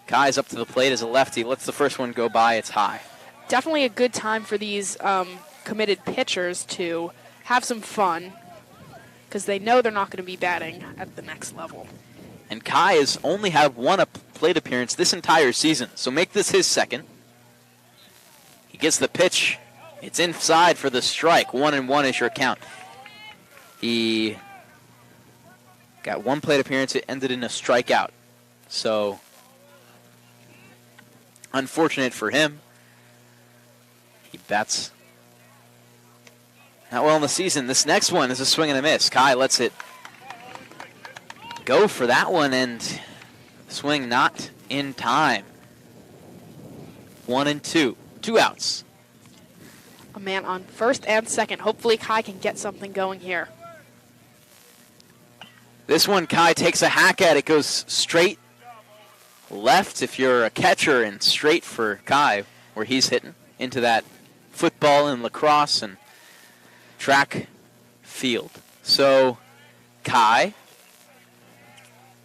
Speaker 1: Kai's up to the plate as a lefty, lets the first one go by, it's high.
Speaker 2: Definitely a good time for these committed pitchers to have some fun, because they know they're not going to be batting at the next level.
Speaker 1: And Kai has only had 1 plate appearance this entire season, so make this his second. He gets the pitch. It's inside for the strike. 1-1 is your count. He got 1 plate appearance. It ended in a strikeout. So, unfortunate for him. He bats not well in the season. This next one is a swing and a miss. Kai lets it go for that one, and swing not in time. 1-2. 2 outs.
Speaker 2: A man on first and second. Hopefully Kai can get something going here.
Speaker 1: This one, Kai takes a hack at it. Goes straight left if you're a catcher, and straight for Kai where he's hitting into that football and lacrosse and track field. So Kai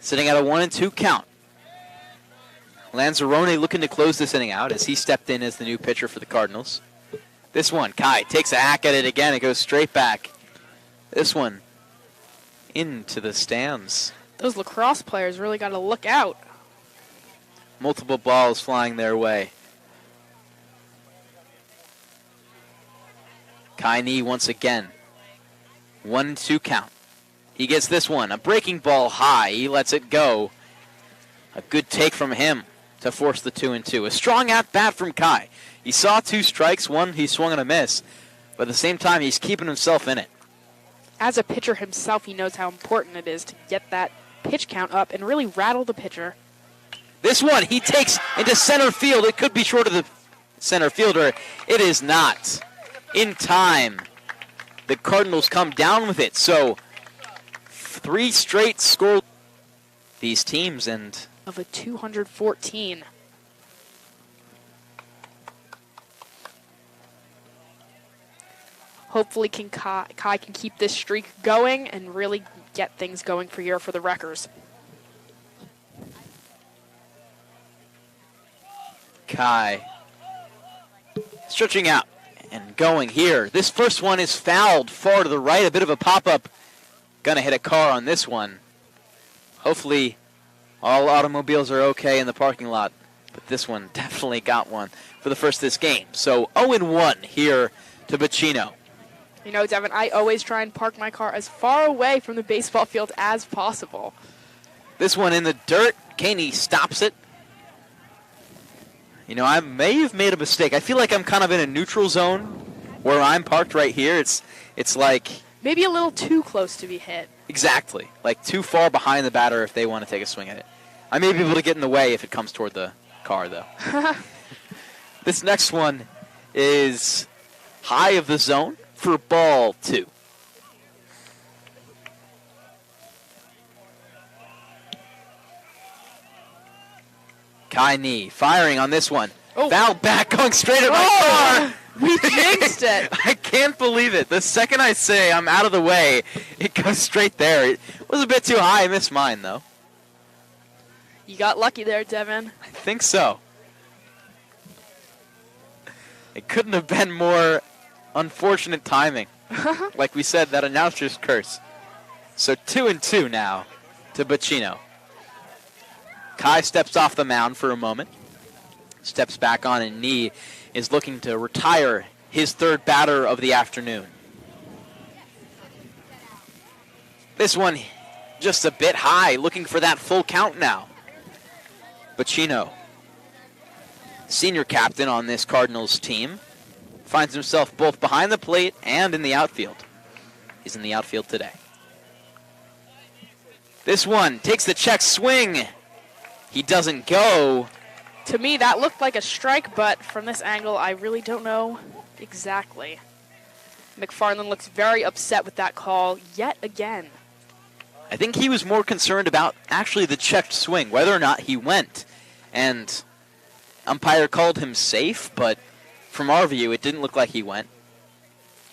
Speaker 1: sitting at a 1-2 count. Lanzarone looking to close this inning out as he stepped in as the new pitcher for the Cardinals. This one, Kai takes a hack at it again. It goes straight back. This one into the stands.
Speaker 2: Those lacrosse players really got to look out.
Speaker 1: Multiple balls flying their way. Kai Ni once again. 1-2 count. He gets this one. A breaking ball high. He lets it go. A good take from him to force the 2-2. A strong at-bat from Kai. He saw 2 strikes. One, he swung and a miss. But at the same time, he's keeping himself in it.
Speaker 2: As a pitcher himself, he knows how important it is to get that pitch count up and really rattle the pitcher.
Speaker 1: This one, he takes into center field. It could be short of the center fielder. It is not. In time, the Cardinals come down with it. So 3 straight score these teams and
Speaker 2: of a 214. Hopefully Kai can keep this streak going and really get things going for the Wreckers.
Speaker 1: Kai stretching out and going here. This first one is fouled far to the right. A bit of a pop-up. Gonna hit a car on this one. Hopefully all automobiles are okay in the parking lot. But this one definitely got one for the first of this game. So 0-1 here to Bacino.
Speaker 2: You know, Devin, I always try and park my car as far away from the baseball field as possible.
Speaker 1: This one in the dirt. Caney stops it. You know, I may have made a mistake. I feel like I'm kind of in a neutral zone where I'm parked right here. It's like...
Speaker 2: maybe a little too close to be hit.
Speaker 1: Exactly. Like too far behind the batter if they want to take a swing at it. I may be able to get in the way if it comes toward the car, though. This next one is high of the zone for ball 2. Kai Ni firing on this one.
Speaker 2: Oh.
Speaker 1: Foul back, going straight at my car.
Speaker 2: We jinxed it.
Speaker 1: I can't believe it. The second I say I'm out of the way, it goes straight there. It was a bit too high. I missed mine, though.
Speaker 2: You got lucky there, Devin.
Speaker 1: I think so. It couldn't have been more unfortunate timing. Like we said, that announcer's curse. So 2-2 now to Bacino. Kai steps off the mound for a moment. Steps back on, and Ni is looking to retire his 3rd batter of the afternoon. This one just a bit high, looking for that full count now. Bacino, senior captain on this Cardinals team, finds himself both behind the plate and in the outfield. He's in the outfield today. This one takes the check swing. He doesn't go.
Speaker 2: To me, that looked like a strike, but from this angle, I really don't know exactly. McFarland looks very upset with that call yet again.
Speaker 1: I think he was more concerned about actually the checked swing, whether or not he went. And umpire called him safe, but from our view, it didn't look like he went.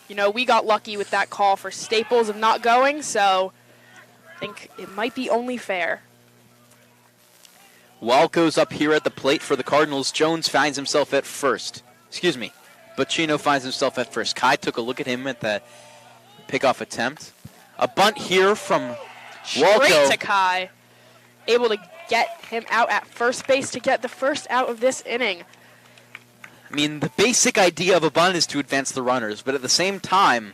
Speaker 2: You know, we got lucky with that call for Staples of not going, so I think it might be only fair.
Speaker 1: Wall goes up here at the plate for the Cardinals. Jones finds himself at first. Bacino finds himself at first. Kai took a look at him at the pickoff attempt. A bunt here from Walco.
Speaker 2: Straight to Kai. Able to get him out at first base to get the first out of this inning.
Speaker 1: I mean, the basic idea of a bunt is to advance the runners, but at the same time,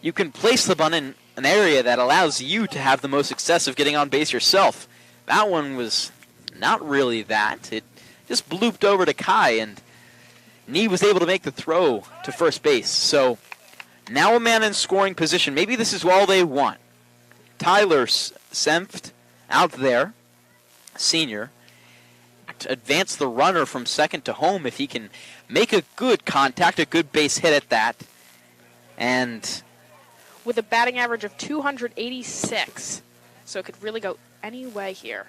Speaker 1: you can place the bunt in an area that allows you to have the most success of getting on base yourself. That one was not really that. It just blooped over to Kai, and Ni was able to make the throw to first base. So now a man in scoring position. Maybe this is all they want. Tyler Senft out there, senior, to advance the runner from second to home if he can make a good contact, a good base hit at that. And
Speaker 2: with a batting average of 286, so it could really go any way here.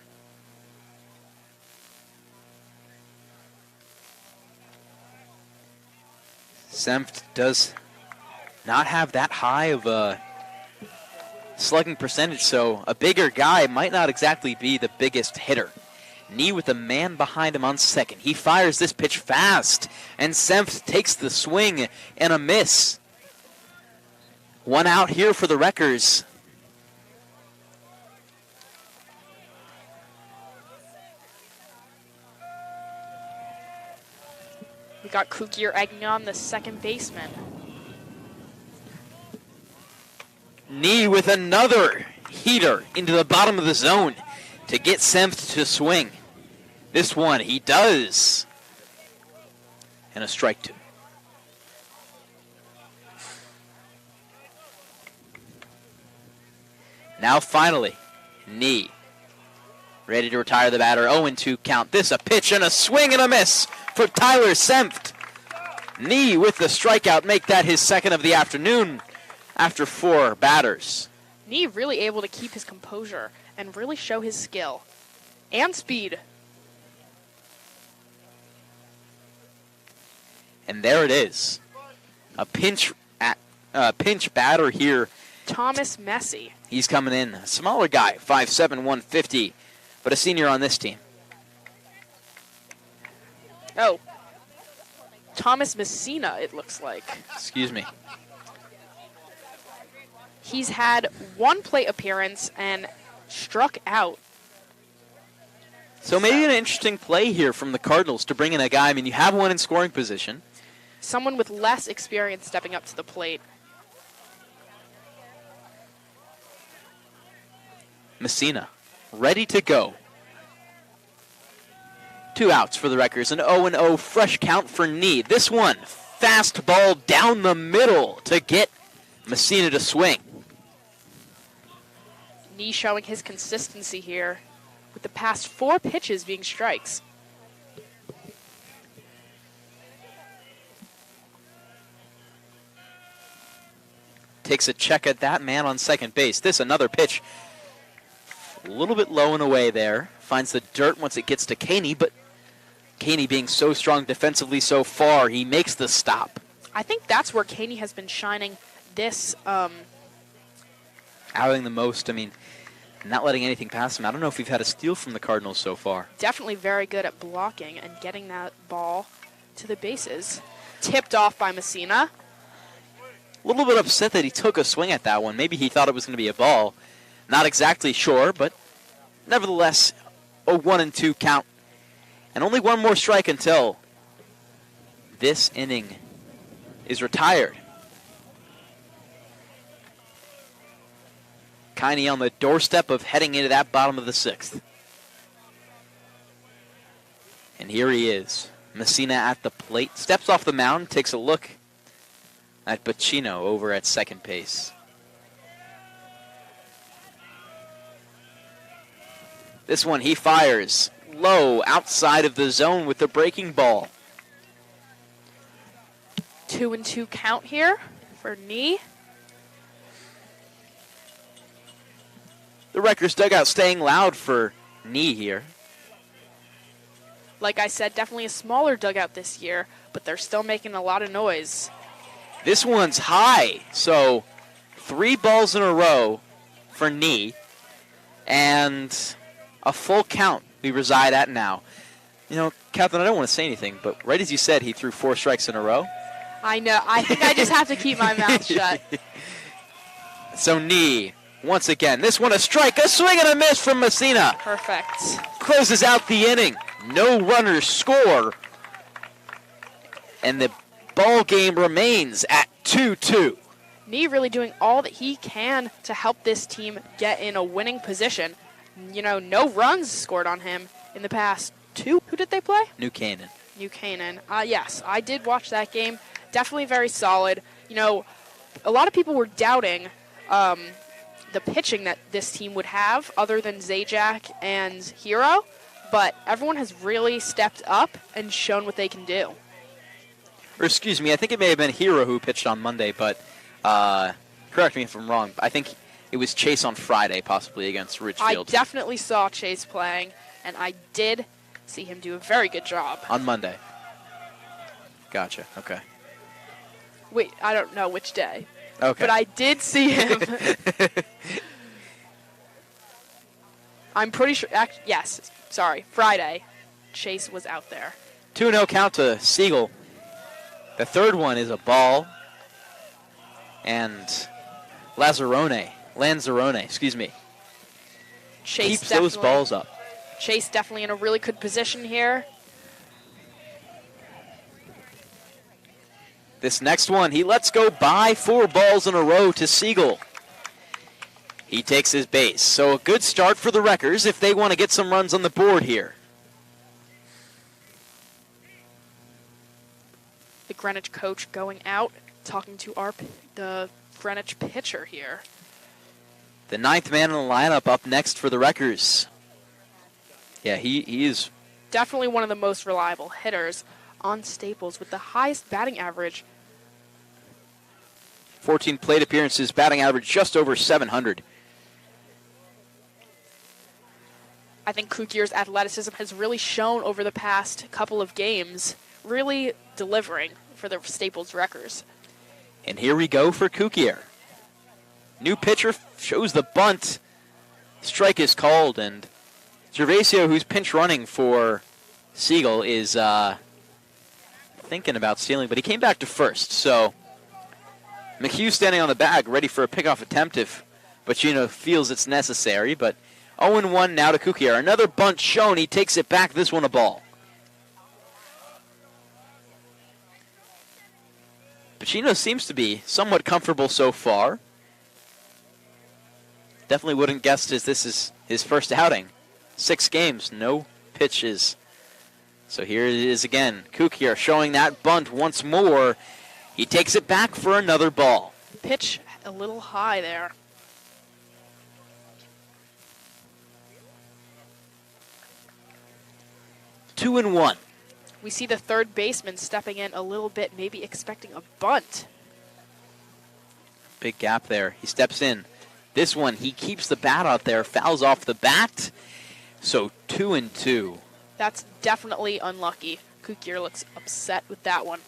Speaker 1: Senft does not have that high of a slugging percentage, so a bigger guy might not exactly be the biggest hitter. Knee with a man behind him on second. He fires this pitch fast, and Senft takes the swing and a miss. One out here for the Wreckers.
Speaker 2: We got Kukier egging on the second baseman.
Speaker 1: Knee with another heater into the bottom of the zone to get Senft to swing. This one he does. And a strike two. Now finally, Knee ready to retire the batter. 0-2 count. This a pitch and a swing and a miss for Tyler Senft. Knee with the strikeout, make that his second of the afternoon after 4 batters.
Speaker 2: Knee really able to keep his composure and really show his skill and speed.
Speaker 1: And there it is. A pinch batter here.
Speaker 2: Thomas Messi.
Speaker 1: He's coming in. A smaller guy, 5'7", 150, but a senior on this team.
Speaker 2: Oh. Thomas Messina, it looks like.
Speaker 1: Excuse me.
Speaker 2: He's had 1 plate appearance and struck out.
Speaker 1: So maybe an interesting play here from the Cardinals to bring in a guy. I mean, you have one in scoring position.
Speaker 2: Someone with less experience stepping up to the plate.
Speaker 1: Messina, ready to go. 2 outs for the Wreckers, an 0-0 fresh count for Knee. This one, fastball down the middle to get Messina to swing.
Speaker 2: Knee showing his consistency here with the past 4 pitches being strikes.
Speaker 1: Takes a check at that man on second base. This another pitch. A little bit low and away there. Finds the dirt once it gets to Caney, but Caney being so strong defensively so far, he makes the stop.
Speaker 2: I think that's where Caney has been shining this.
Speaker 1: Outing the most. I mean, not letting anything pass him. I don't know if we've had a steal from the Cardinals so far.
Speaker 2: Definitely very good at blocking and getting that ball to the bases. Tipped off by Messina.
Speaker 1: A little bit upset that he took a swing at that one. Maybe he thought it was going to be a ball. Not exactly sure, but nevertheless, a 1-2 count. And only one more strike until this inning is retired. Kiney on the doorstep of heading into that bottom of the 6th. And here he is. Messina at the plate. Steps off the mound, takes a look at Bacino over at second base. This one he fires low outside of the zone with the breaking ball.
Speaker 2: 2-2 count here for Knee.
Speaker 1: The Wreckers dugout staying loud for Knee here.
Speaker 2: Like I said, definitely a smaller dugout this year, but they're still making a lot of noise.
Speaker 1: This one's high, so 3 balls in a row for Knee, and a full count we reside at now. You know, Captain, I don't want to say anything, but right as you said, he threw 4 strikes in a row.
Speaker 2: I know. I think I just have to keep my mouth shut.
Speaker 1: So Knee, once again, this one a strike, a swing and a miss from Messina.
Speaker 2: Perfect.
Speaker 1: Closes out the inning. No runners score. And the ball game remains at 2-2.
Speaker 2: Knee really doing all that he can to help this team get in a winning position. You know, no runs scored on him in the past 2. Who did they play?
Speaker 1: New Canaan.
Speaker 2: New Canaan. Yes, I did watch that game. Definitely very solid. You know, a lot of people were doubting the pitching that this team would have other than Zajac and Hero, but everyone has really stepped up and shown what they can do.
Speaker 1: Or excuse me, I think it may have been Hero who pitched on Monday, but correct me if I'm wrong. I think it was Chase on Friday, possibly against Ridgefield.
Speaker 2: I definitely saw Chase playing, and I did see him do a very good job.
Speaker 1: On Monday. Gotcha, okay.
Speaker 2: Wait, I don't know which day.
Speaker 1: Okay.
Speaker 2: But I did see him. I'm pretty sure, yes, sorry, Friday, Chase was out there.
Speaker 1: 2-0 count to Siegel. The third one is a ball. And Lanzarone, excuse me,
Speaker 2: Chase
Speaker 1: keeps those balls up.
Speaker 2: Chase definitely in a really good position here.
Speaker 1: This next one, he lets go by 4 balls in a row to Siegel. He takes his base. So a good start for the Wreckers if they want to get some runs on the board here.
Speaker 2: The Greenwich coach going out, talking to the Greenwich pitcher here.
Speaker 1: The 9th man in the lineup up next for the Wreckers. Yeah, he is
Speaker 2: definitely one of the most reliable hitters on Staples with the highest batting average.
Speaker 1: 14 plate appearances, batting average just over 700.
Speaker 2: I think Kukier's athleticism has really shown over the past couple of games, really delivering for the Staples Wreckers.
Speaker 1: And here we go for Kukier. New pitcher shows the bunt. Strike is called, and Gervasio, who's pinch running for Siegel, is thinking about stealing, but he came back to first. So McHugh standing on the bag, ready for a pickoff attempt if Pacino feels it's necessary. But 0-1 now to Kukier. Another bunt shown. He takes it back. This one a ball. Pacino seems to be somewhat comfortable so far. Definitely wouldn't guess this is his first outing. 6 games, no pitches. So here it is again. Kukier showing that bunt once more. He takes it back for another ball.
Speaker 2: Pitch a little high there.
Speaker 1: Two and one.
Speaker 2: We see the third baseman stepping in a little bit, maybe expecting a bunt.
Speaker 1: Big gap there. He steps in. This one, he keeps the bat out there, fouls off the bat. So 2-2.
Speaker 2: That's definitely unlucky. Kukier looks upset with that one.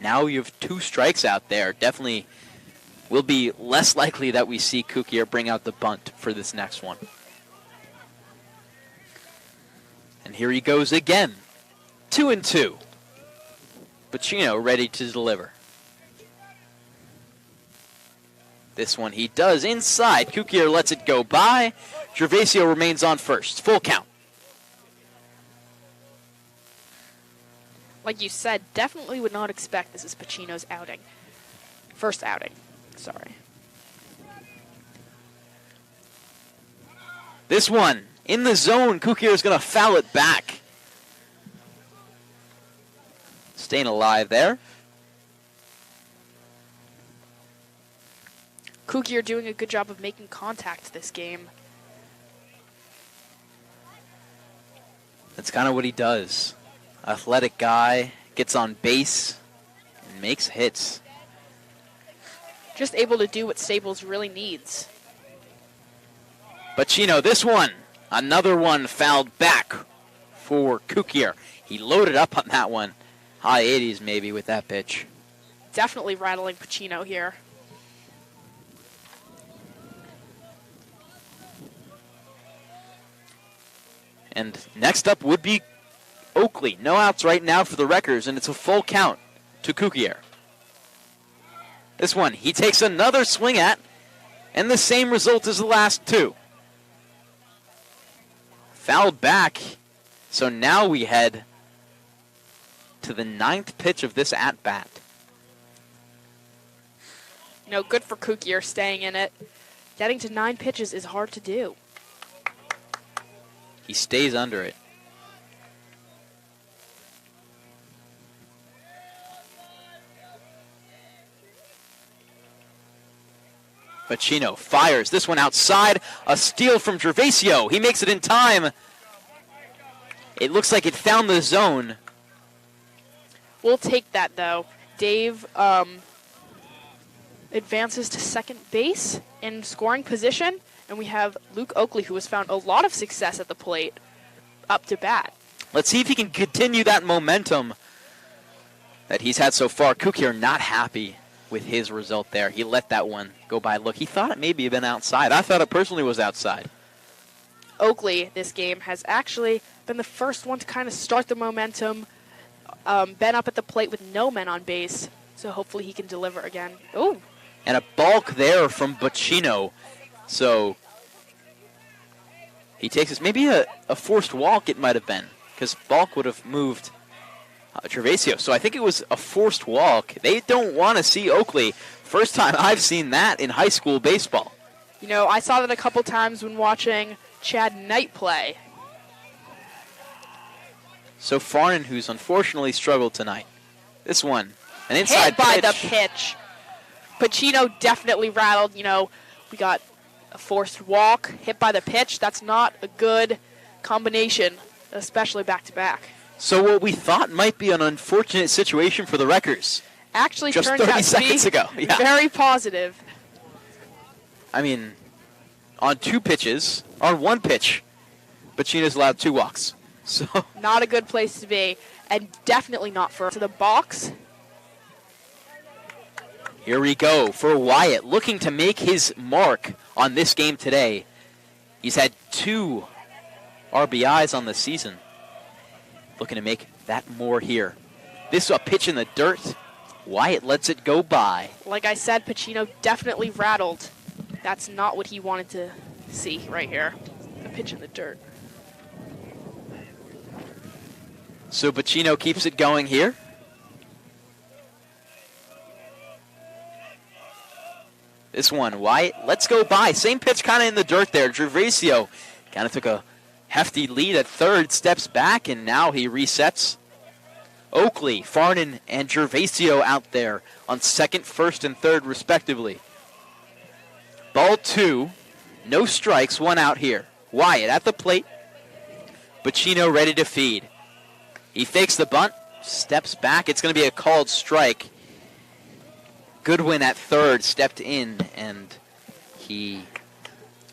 Speaker 1: Now you have 2 strikes out there. Definitely will be less likely that we see Kukier bring out the bunt for this next one. And here he goes again. 2-2. Pacino ready to deliver. This one he does inside. Kukier lets it go by. Gervasio remains on first. Full count.
Speaker 2: Like you said, definitely would not expect this is Pacino's outing. First outing, sorry.
Speaker 1: This one, in the zone, Kukier is going to foul it back. Staying alive there.
Speaker 2: Kukier doing a good job of making contact this game.
Speaker 1: That's kind of what he does. Athletic guy, gets on base, and makes hits.
Speaker 2: Just able to do what Staples really needs.
Speaker 1: Pacino, this one, another one fouled back for Kukier. He loaded up on that one. High 80s maybe with that pitch.
Speaker 2: Definitely rattling Pacino here.
Speaker 1: And next up would be Oakley. No outs right now for the Wreckers, and it's a full count to Kukier. This one, he takes another swing at, and the same result as the last 2. Fouled back, so now we head to the 9th pitch of this at-bat.
Speaker 2: No, good for Kukier staying in it. Getting to 9 pitches is hard to do.
Speaker 1: He stays under it. Pacino fires this one outside. A steal from Gervasio. He makes it in time. It looks like it found the zone.
Speaker 2: We'll take that, though. Dave advances to second base in scoring position, and we have Luke Oakley, who has found a lot of success at the plate, up to bat.
Speaker 1: Let's see if he can continue that momentum that he's had so far. Kukier not happy with his result there. He let that one go by. Look, he thought it maybe had been outside. I thought it personally was outside.
Speaker 2: Oakley, this game, has actually been the first one to kind of start the momentum. Been up at the plate with no men on base, so hopefully he can deliver again. Oh,
Speaker 1: And a balk there from Bacino. So he takes this. Maybe a forced walk it might have been, because balk would have moved Gervasio. So I think it was a forced walk. They don't want to see Oakley. First time I've seen that in high school baseball.
Speaker 2: you know, I saw that a couple times when watching Chad Knight play.
Speaker 1: So Farnan, who's unfortunately struggled tonight. This one, an inside
Speaker 2: Hit by
Speaker 1: pitch.
Speaker 2: the pitch. Pacino definitely rattled. You know, we got a forced walk, hit by the pitch. That's not a good combination, especially back-to-back.
Speaker 1: So what we thought might be an unfortunate situation for the Wreckers.
Speaker 2: Actually
Speaker 1: Just
Speaker 2: turns
Speaker 1: 30
Speaker 2: out to
Speaker 1: seconds
Speaker 2: be
Speaker 1: ago. Yeah.
Speaker 2: very positive.
Speaker 1: I mean, on one pitch, Bacino's allowed 2 walks. So
Speaker 2: Not a good place to be, and definitely not for to the box.
Speaker 1: here we go for Wyatt, looking to make his mark on this game today. He's had 2 RBIs on the season. Looking to make that more here. This is a pitch in the dirt. Wyatt lets it go by.
Speaker 2: Like I said, Pacino definitely rattled. That's not what he wanted to see right here. A pitch in the dirt.
Speaker 1: So Bacino keeps it going here. This one, Wyatt, let's go by. Same pitch kind of in the dirt there. Gervasio kind of took a hefty lead at third, steps back, and now he resets. Oakley, Farnan, and Gervasio out there on second, first, and third, respectively. Ball 2, no strikes, 1 out here. Wyatt at the plate. Bacino ready to feed. He fakes the bunt, steps back. It's going to be a called strike. Goodwin at third stepped in, and he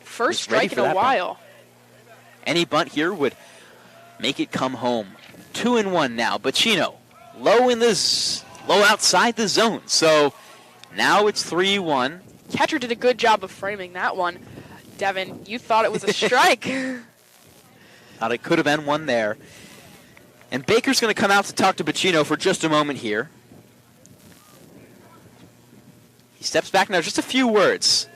Speaker 2: First
Speaker 1: was ready
Speaker 2: strike in
Speaker 1: for
Speaker 2: a
Speaker 1: that bunt.
Speaker 2: while.
Speaker 1: Any bunt here would make it come home. 2-1 now. Bacino low outside the zone. So now it's 3-1.
Speaker 2: Catcher did a good job of framing that one. Devin, you thought it was a strike.
Speaker 1: Thought it could have been one there. And Baker's going to come out to talk to Bacino for just a moment here. He steps back now, just a few words.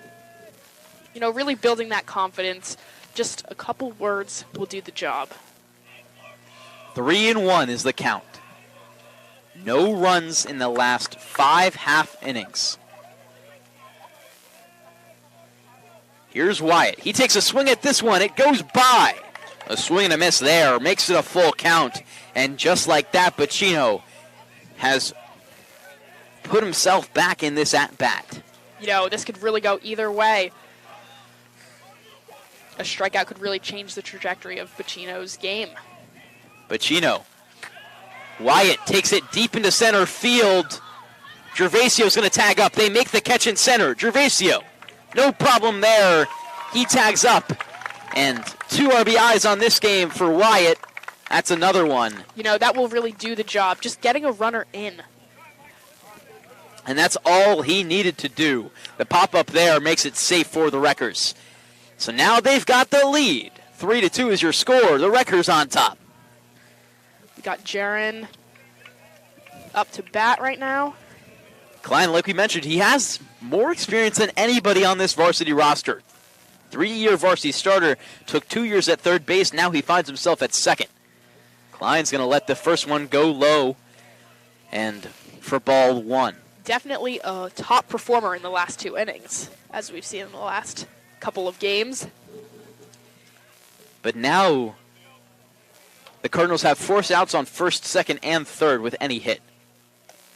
Speaker 2: You know, really building that confidence. Just a couple words will do the job.
Speaker 1: 3-1 is the count. No runs in the last 5 half innings. Here's Wyatt. He takes a swing at this one. It goes by. A swing and a miss there. Makes it a full count. And just like that, Bacino has put himself back in this at-bat.
Speaker 2: You know, this could really go either way. A strikeout could really change the trajectory of Bacino's game.
Speaker 1: Bacino. Wyatt takes it deep into center field. Gervasio's going to tag up. They make the catch in center. Gervasio, no problem there. He tags up. And 2 RBIs on this game for Wyatt. That's another one.
Speaker 2: You know, that will really do the job. Just getting a runner in.
Speaker 1: And that's all he needed to do. The pop-up there makes it safe for the Wreckers. So now they've got the lead. 3-2 is your score. The Wreckers on top.
Speaker 2: We got Jaron up to bat right now.
Speaker 1: Klein, like we mentioned, he has more experience than anybody on this varsity roster. 3-year varsity starter, took 2 years at third base. Now he finds himself at second. Klein's going to let the first one go low. And for ball 1.
Speaker 2: Definitely a top performer in the last 2 innings, as we've seen in the last couple of games.
Speaker 1: But now the Cardinals have force outs on first, second, and third with any hit.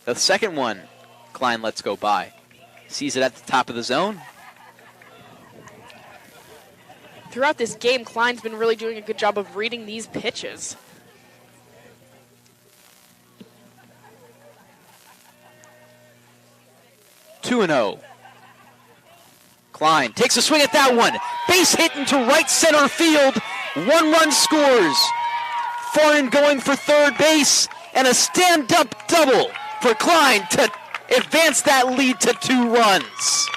Speaker 1: The second one, Klein lets go by. Sees it at the top of the zone.
Speaker 2: Throughout this game, Klein's been really doing a good job of reading these pitches.
Speaker 1: Two and 0. Klein takes a swing at that one. Base hit into right center field. 1 run scores. Farnan going for third base. And a stand-up double for Klein to advance that lead to 2 runs.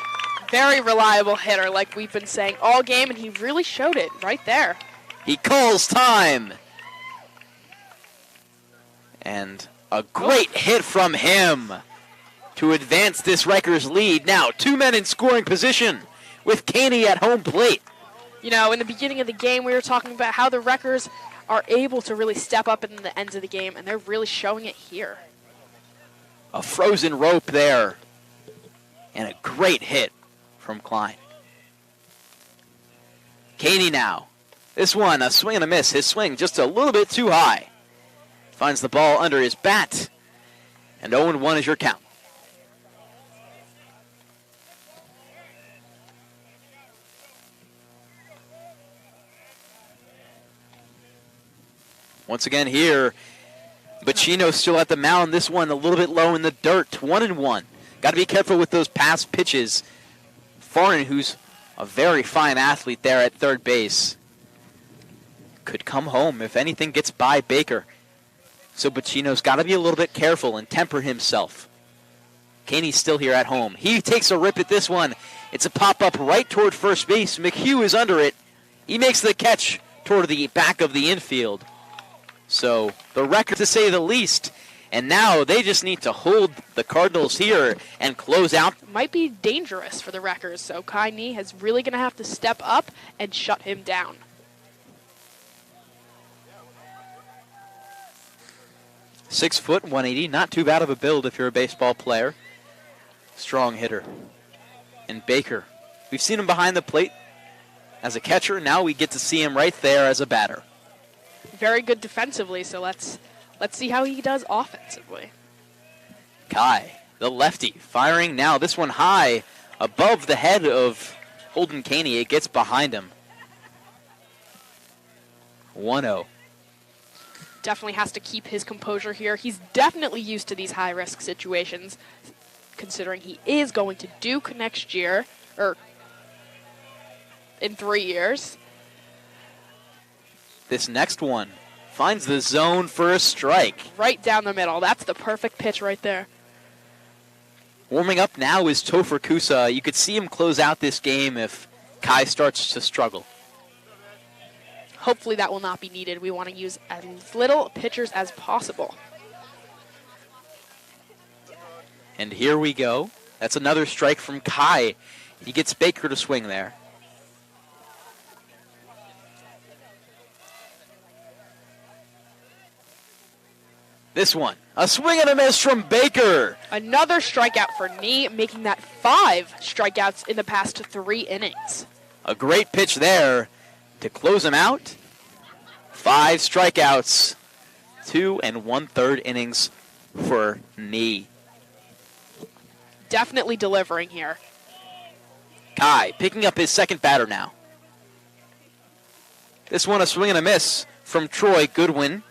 Speaker 2: Very reliable hitter, like we've been saying all game, and he really showed it right there.
Speaker 1: He calls time. And a great hit from him to advance this Rikers lead. Now 2 men in scoring position with Caney at home plate.
Speaker 2: You know, in the beginning of the game, we were talking about how the Rikers are able to really step up in the ends of the game, and they're really showing it here.
Speaker 1: A frozen rope there. And a great hit from Klein. Caney now. This one, a swing and a miss. His swing just a little bit too high. Finds the ball under his bat. And 0-1 is your count. Once again here, Bacino still at the mound. This one a little bit low in the dirt. 1-1. Got to be careful with those pass pitches. Foreign, who's a very fine athlete there at third base, could come home if anything gets by Baker. So Bacino's got to be a little bit careful and temper himself. Caney's still here at home. He takes a rip at this one. It's a pop-up right toward first base. McHugh is under it. He makes the catch toward the back of the infield. So the record, to say the least. And now they just need to hold the Cardinals here and close out.
Speaker 2: Might be dangerous for the Wreckers, so Kai Nee is really going to have to step up and shut him down.
Speaker 1: Six foot, 180, not too bad of a build if you're a baseball player. Strong hitter. And Baker, we've seen him behind the plate as a catcher. Now we get to see him right there as a batter.
Speaker 2: Very good defensively, so let's see how he does offensively.
Speaker 1: Kai, the lefty, firing now. This one high above the head of Holden Caney. It gets behind him. 1-0.
Speaker 2: Definitely has to keep his composure here. He's definitely used to these high-risk situations, considering he is going to Duke next year, or in 3 years.
Speaker 1: This next one finds the zone for a strike.
Speaker 2: Right down the middle. That's the perfect pitch right there.
Speaker 1: Warming up now is Topher Kusa. You could see him close out this game if Kai starts to struggle.
Speaker 2: Hopefully that will not be needed. We want to use as little pitchers as possible.
Speaker 1: And here we go. That's another strike from Kai. He gets Baker to swing there. This one, a swing and a miss from Baker.
Speaker 2: Another strikeout for Nee, making that 5 strikeouts in the past 3 innings.
Speaker 1: A great pitch there to close him out. 5 strikeouts, 2 1/3 innings for Nee.
Speaker 2: Definitely delivering here.
Speaker 1: Kai picking up his second batter now. This one a swing and a miss from Troy Goodwin.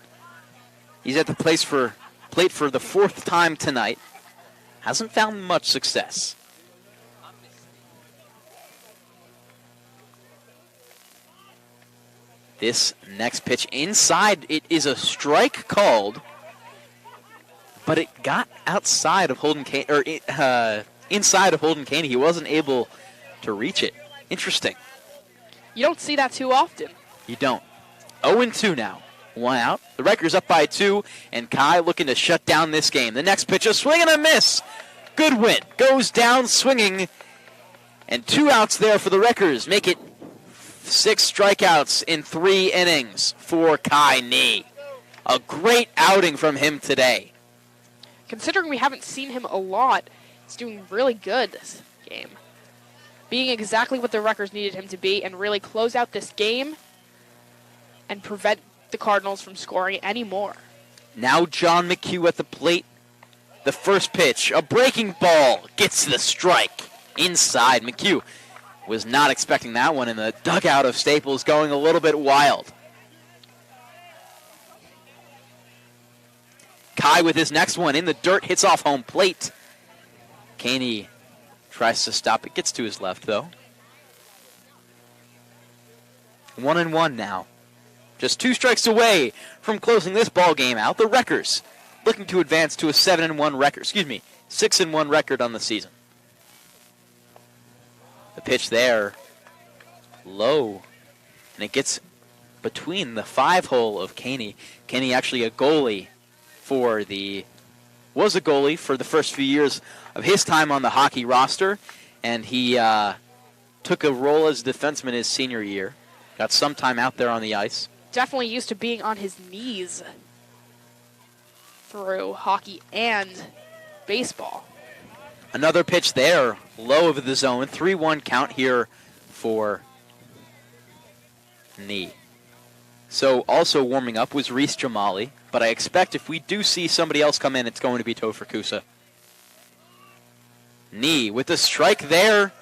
Speaker 1: He's at the plate for the 4th time tonight. Hasn't found much success. This next pitch inside, it is a strike called, but it got outside of Holden Caney, or inside of Holden Caney. He wasn't able to reach it. Interesting.
Speaker 2: You don't see that too often.
Speaker 1: You don't. 0-2 now. 1 out. The Rikers up by 2, and Kai looking to shut down this game. The next pitch, a swing and a miss. Goodwin goes down swinging, and 2 outs there for the Rikers. Make it 6 strikeouts in 3 innings for Kai Nee. A great outing from him today.
Speaker 2: Considering we haven't seen him a lot, he's doing really good this game. Being exactly what the Rikers needed him to be and really close out this game and prevent the Cardinals from scoring any more.
Speaker 1: Now John McHugh at the plate. The first pitch, a breaking ball, gets the strike inside. McHugh was not expecting that one, and the dugout of Staples going a little bit wild. Kai with his next one in the dirt, hits off home plate. Caney tries to stop it, gets to his left though. 1-1 now. Just 2 strikes away from closing this ball game out. The Wreckers looking to advance to a 7-1 record. 6-1 record on the season. The pitch there, low, and it gets between the 5-hole of Caney. Caney actually was a goalie for the first few years of his time on the hockey roster, and he took a role as a defenseman his senior year. Got some time out there on the ice.
Speaker 2: Definitely used to being on his knees through hockey and baseball.
Speaker 1: Another pitch there, low of the zone. 3-1 count here for Knee. So also warming up was Reese Jamali, but I expect if we do see somebody else come in, it's going to be Topher Kusa. Knee with the strike there.